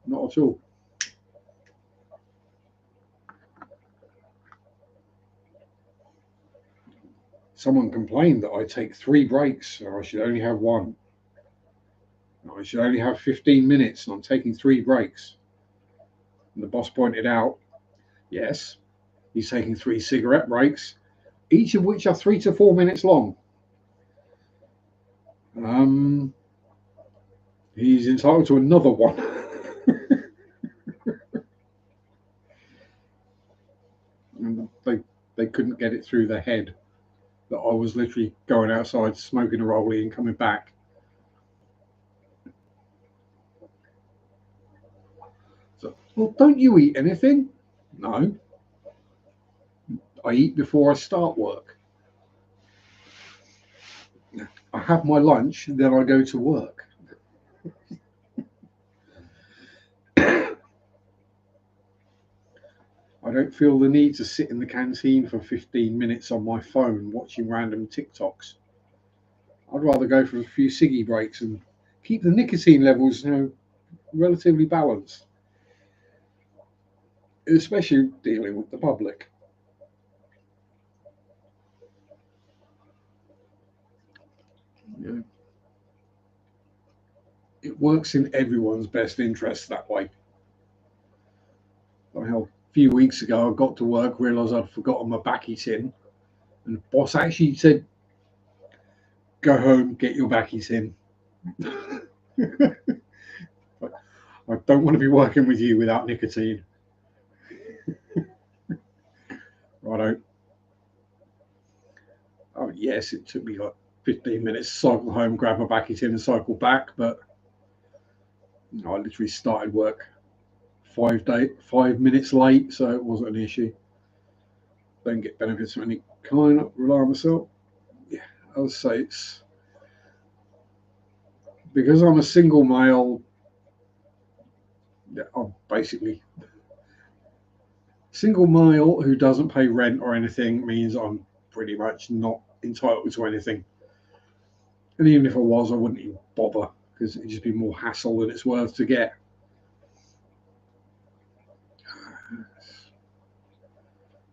Not at all. Someone complained that I take 3 breaks, or I should only have one. I should only have 15 minutes, and I'm taking 3 breaks. And the boss pointed out, yes, he's taking 3 cigarette breaks, each of which are 3 to 4 minutes long. He's entitled to another one. And they couldn't get it through their head that I was literally going outside, smoking a rollie, and coming back. So, well, don't you eat anything? No. I eat before I start work. I have my lunch, then I go to work. I don't feel the need to sit in the canteen for 15 minutes on my phone watching random TikToks. I'd rather go for a few ciggy breaks and keep the nicotine levels, relatively balanced, especially dealing with the public. It works in everyone's best interest that way. A few weeks ago, I got to work, realised I'd forgotten my baccy tin, and the boss actually said, "Go home, get your baccy tin." I don't want to be working with you without nicotine. Righto. Oh, yes, it took me like 15 minutes to cycle home, grab my baccy tin, and cycle back, but I literally started work 5 minutes late, so it wasn't an issue. Don't get benefits from any kind. I rely on myself. Yeah, I would say it's because I'm a single male. Yeah, I'm basically single male who doesn't pay rent or anything means I'm pretty much not entitled to anything. And even if I was, I wouldn't even bother because it'd just be more hassle than it's worth to get.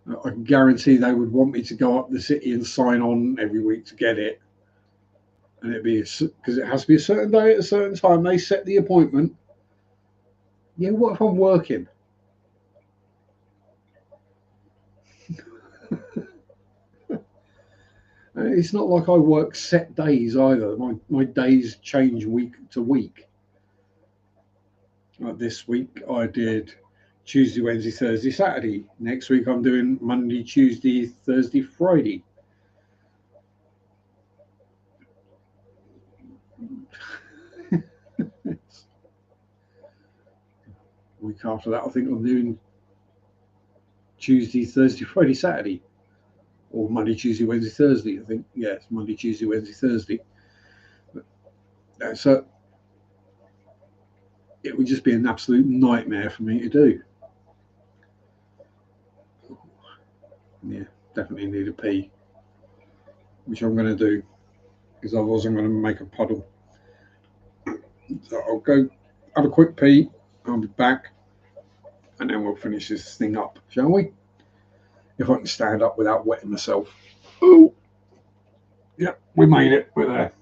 I can guarantee they would want me to go up the city and sign on every week to get it. And it'd be because it has to be a certain day at a certain time. They set the appointment. Yeah, what if I'm working? It's not like I work set days either. My days change week to week. Like this week, I did Tuesday, Wednesday, Thursday, Saturday. Next week, I'm doing Monday, Tuesday, Thursday, Friday. Week after that, I think I'm doing Tuesday, Thursday, Friday, Saturday, or Monday, Tuesday, Wednesday, Thursday. I think, yeah, it's Monday, Tuesday, Wednesday, Thursday. So it would just be an absolute nightmare for me to do. Yeah, definitely need a pee, which I'm going to do, because otherwise I'm going to make a puddle. So I'll go have a quick pee, I'll be back, and then we'll finish this thing up, shall we? If I can stand up without wetting myself. Oh, yeah, we made it, we're there.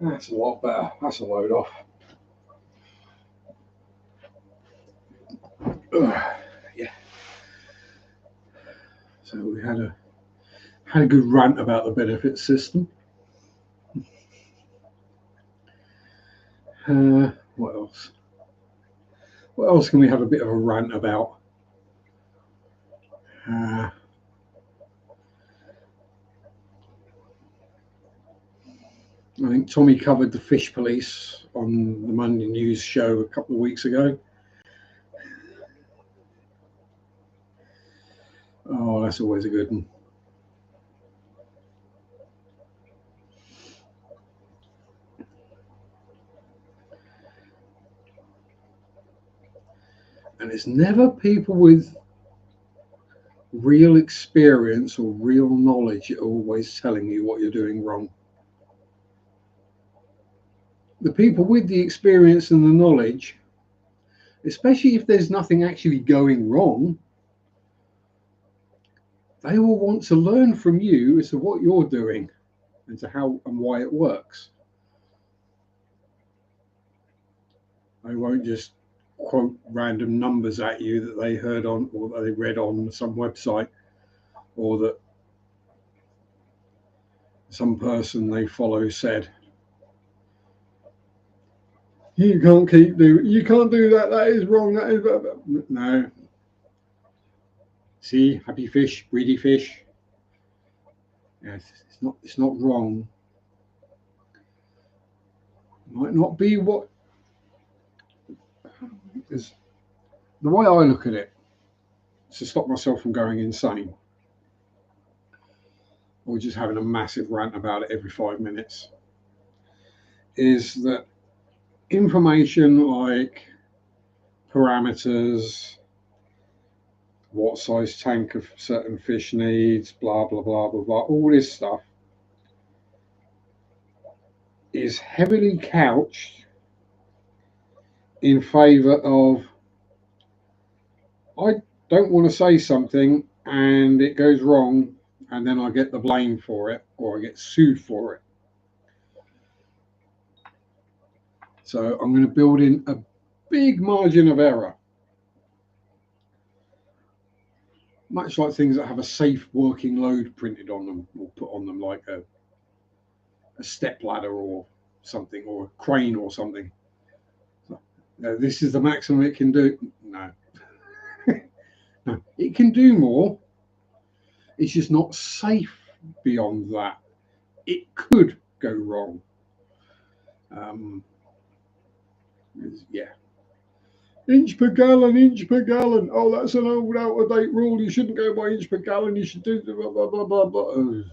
That's a lot better. That's a load off. Yeah. So we had a good rant about the benefit system. What else? What else can we have a bit of a rant about? I think Tommy covered the fish police on the Monday News show a couple of weeks ago. Oh, that's always a good one. And it's never people with real experience or real knowledge that are always telling you what you're doing wrong. The people with the experience and the knowledge, especially if there's nothing actually going wrong, they will want to learn from you as to what you're doing and to how and why it works. They won't just quote random numbers at you that they heard on or that they read on some website, or that some person they follow said. You can't do that. That is wrong. That is no. See, happy fish, greedy fish. Yes, it's not wrong. It might not be what is the way I look at it, to stop myself from going insane or just having a massive rant about it every 5 minutes, is that information like parameters, what size tank of certain fish needs, blah, blah, blah, blah, blah, all this stuff is heavily couched in favor of, I don't want to say something and it goes wrong and then I get the blame for it or I get sued for it. So I'm going to build in a big margin of error, much like things that have a safe working load printed on them or put on them, like a step ladder or something, or a crane or something. So, this is the maximum it can do. No. No, it can do more. It's just not safe beyond that. It could go wrong. Um, yeah. Inch per gallon, inch per gallon. Oh, that's an old out of date rule. You shouldn't go by inch per gallon. You should do blah, blah, blah, blah, blah. Oh.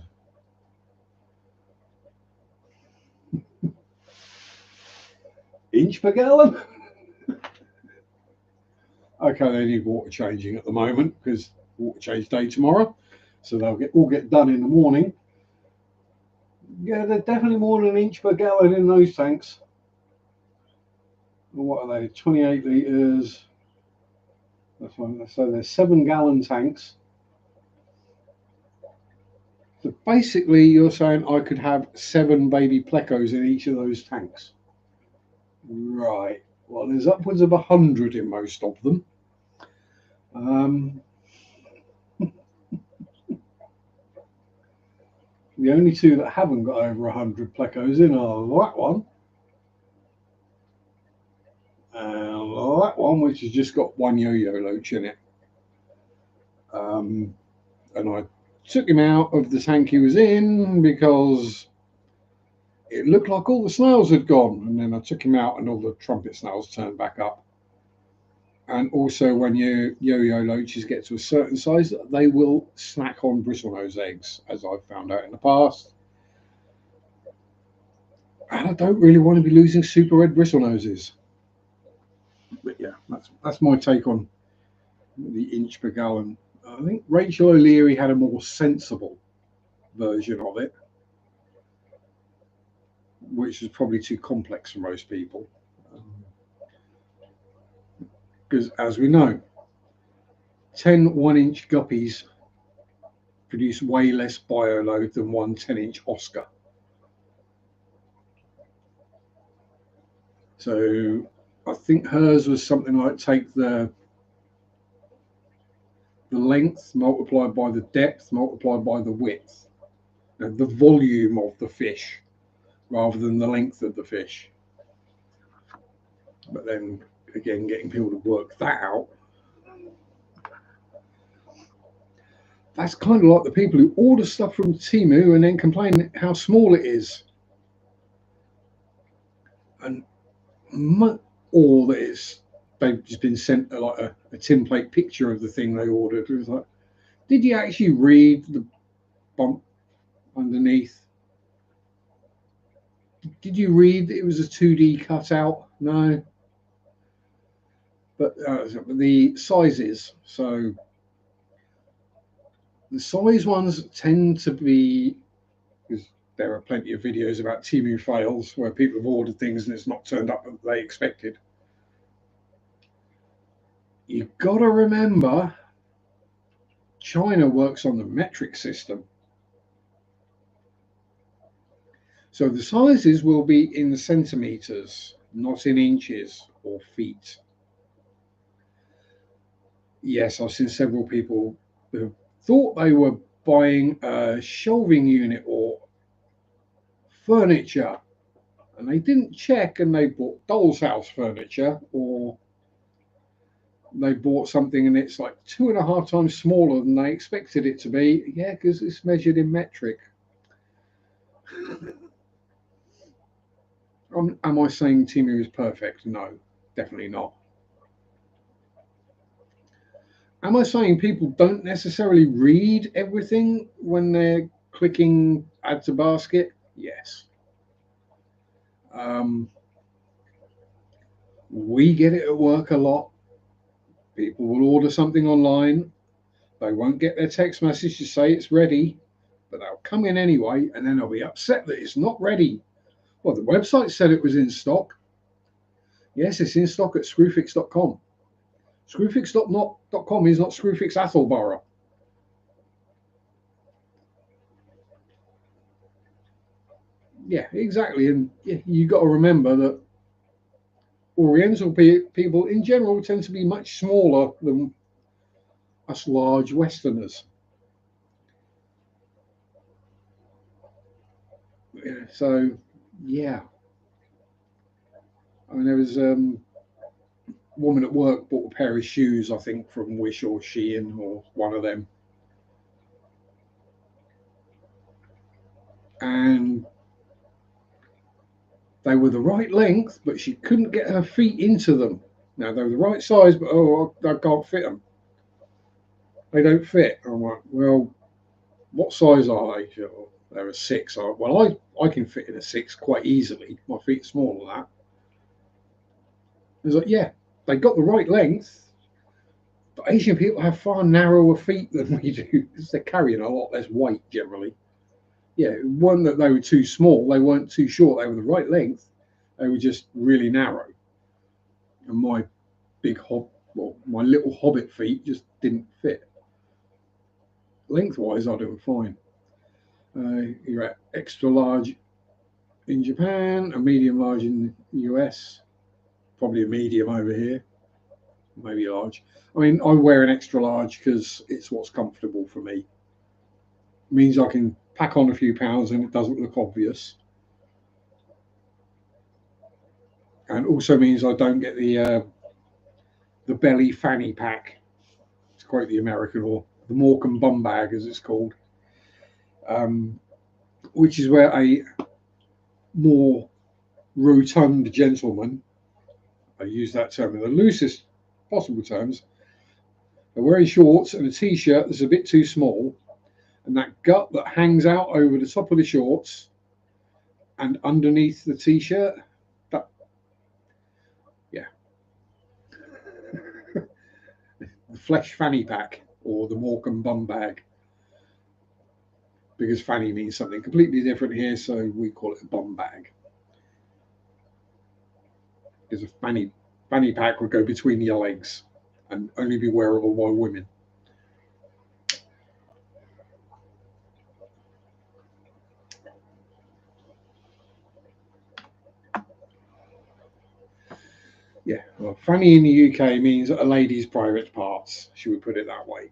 Inch per gallon? Okay, they need water changing at the moment because water change day tomorrow. So they'll all get done in the morning. Yeah, they're definitely more than an inch per gallon in those tanks. What are they? 28 litres. That's one. So they're 7-gallon tanks. So basically, you're saying I could have 7 baby plecos in each of those tanks. Right. Well, there's upwards of 100 in most of them. The only two that haven't got over 100 plecos in are that one and that one, which has just got one yo-yo loach in it. And I took him out of the tank he was in because it looked like all the snails had gone. And then I took him out and all the trumpet snails turned back up. And also, when your yo-yo loaches get to a certain size, they will snack on bristlenose eggs, as I've found out in the past. And I don't really want to be losing super red bristlenoses. But yeah, that's my take on the inch per gallon. I think Rachel O'Leary had a more sensible version of it, which is probably too complex for most people. Because as we know, 10 1-inch guppies produce way less bioload than one 10-inch Oscar. So I think hers was something like take the length multiplied by the depth multiplied by the width, the volume of the fish rather than the length of the fish. But then again, getting people to work that out, that's kind of like the people who order stuff from Temu and then complain how small it is. And or that they've just been sent like a template picture of the thing they ordered. It was like, did you actually read the bump underneath? Did you read that it was a 2D cutout? No. But the sizes. So the size ones tend to be, because there are plenty of videos about Temu fails where people have ordered things and it's not turned up that they expected. You've got to remember, China works on the metric system. So the sizes will be in centimeters, not in inches or feet. Yes, I've seen several people who thought they were buying a shelving unit or furniture, and they didn't check, and they bought doll's house furniture, or they bought something and it's like 2.5 times smaller than they expected it to be. Yeah, because it's measured in metric. Am I saying Temu is perfect? No, definitely not. Am I saying people don't necessarily read everything when they're clicking add to basket? Yes. Um, we get it at work a lot. People will order something online. They won't get their text message to say it's ready, but they'll come in anyway, and then they'll be upset that it's not ready. Well, the website said it was in stock. Yes, it's in stock at screwfix.com. Screwfix.com is not Screwfix Attleborough. Yeah, exactly. And you got to remember that Oriental people in general tend to be much smaller than us large Westerners. So, yeah. I mean, there was a woman at work bought a pair of shoes, I think, from Wish or Shein or one of them. And They were the right length, but she couldn't get her feet into them. Now they were the right size, but I can't fit them. They don't fit. I'm like, well, what size are they? Oh, they're a 6. Well, I can fit in a 6 quite easily. My feet are smaller than that. It's like, yeah, they got the right length, but Asian people have far narrower feet than we do because they're carrying a lot less weight generally. Yeah, one that they were too small, they weren't too short, they were the right length, they were just really narrow. And my my little hobbit feet just didn't fit. Lengthwise, I do fine. You're at extra large in Japan, a medium large in the US, probably a medium over here, maybe large. I mean, I wear an extra large because it's what's comfortable for me. It means I can pack on a few pounds and it doesn't look obvious. And also means I don't get the belly fanny pack, to quote the American, or the Morecambe bum bag as it's called, um, which is where a more rotund gentleman, I use that term in the loosest possible terms, are wearing shorts and a t-shirt that's a bit too small, and that gut that hangs out over the top of the shorts and underneath the t-shirt, that, yeah, the flesh fanny pack or the Morecambe bum bag, because fanny means something completely different here, so we call it a bum bag. Because a fanny pack would go between your legs and only be wearable by women. Yeah, well, fanny in the UK means a lady's private parts. Should we put it that way?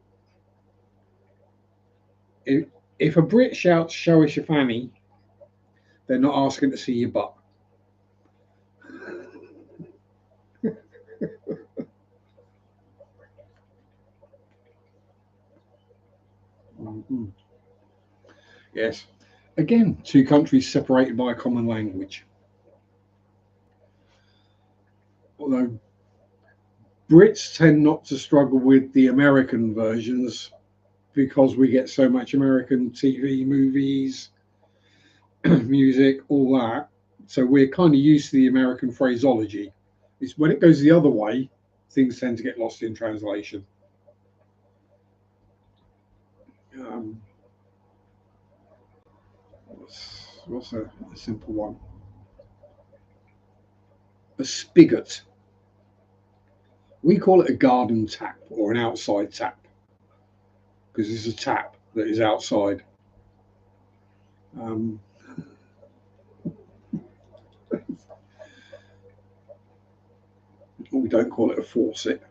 If, if a Brit shouts, "Show us your fanny," they're not asking to see your butt. Mm-hmm. Yes. Again, two countries separated by a common language. Although Brits tend not to struggle with the American versions because we get so much American TV, movies, music, all that. So we're kind of used to the American phraseology. It's when it goes the other way, things tend to get lost in translation. Um, what's a simple one? A spigot. We call it a garden tap or an outside tap because it's a tap that is outside. Um, we don't call it a faucet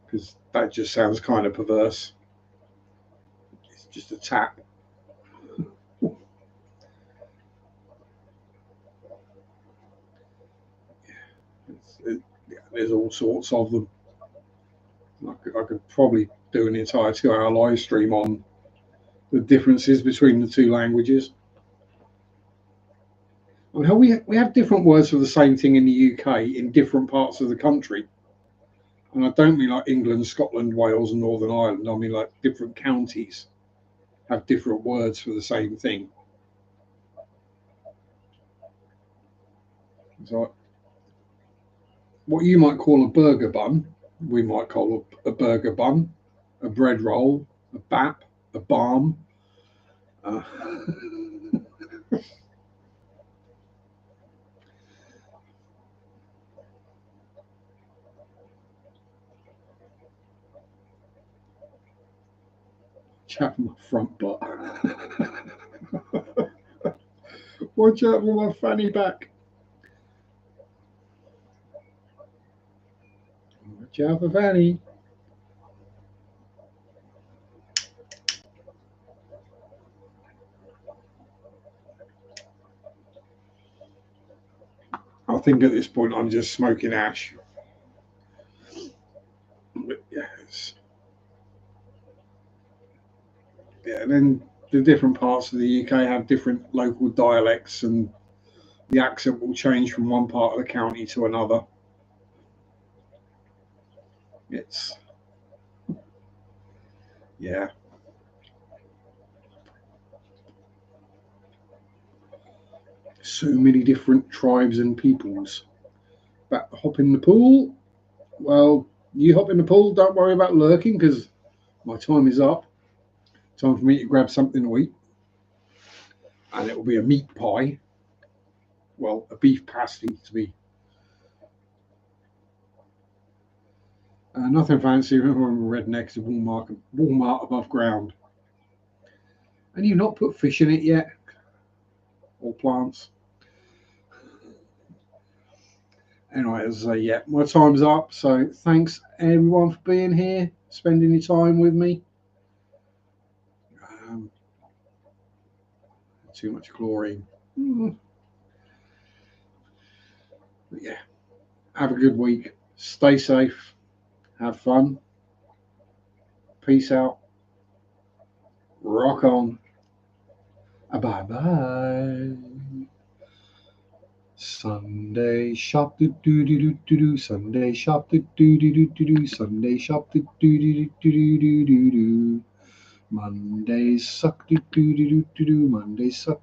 because that just sounds kind of perverse. It's just a tap. Yeah, there's all sorts of them. I could probably do an entire 2-hour live stream on the differences between the two languages. I mean, how we have different words for the same thing in the UK in different parts of the country. And I don't mean like England, Scotland, Wales, and Northern Ireland. I mean like different counties have different words for the same thing. So what you might call a burger bun, we might call a burger bun, a bread roll, a bap, a balm. Uh, chap my front butt. Watch out for my fanny back. Watch out for fanny. I think at this point I'm just smoking ash. But yes. Yeah, and then the different parts of the UK have different local dialects and the accent will change from one part of the county to another. It's, yeah. So many different tribes and peoples. But hop in the pool. Well, you hop in the pool, don't worry about lurking because my time is up. Time for me to grab something to eat. And it will be a meat pie. Well, a beef pasty to be. Nothing fancy. Remember when we rednecks of Walmart above ground. And you've not put fish in it yet? Or plants? Anyway, as I say, yeah, my time's up. So thanks everyone for being here, spending your time with me. Too much chlorine. But yeah, have a good week. Stay safe. Have fun. Peace out. Rock on. Bye bye. Sunday shop do do do do do do. Sunday shop do do do do do do. Sunday shop do do do do do do do do. Mondays suck do do do do do do. Mondays suck.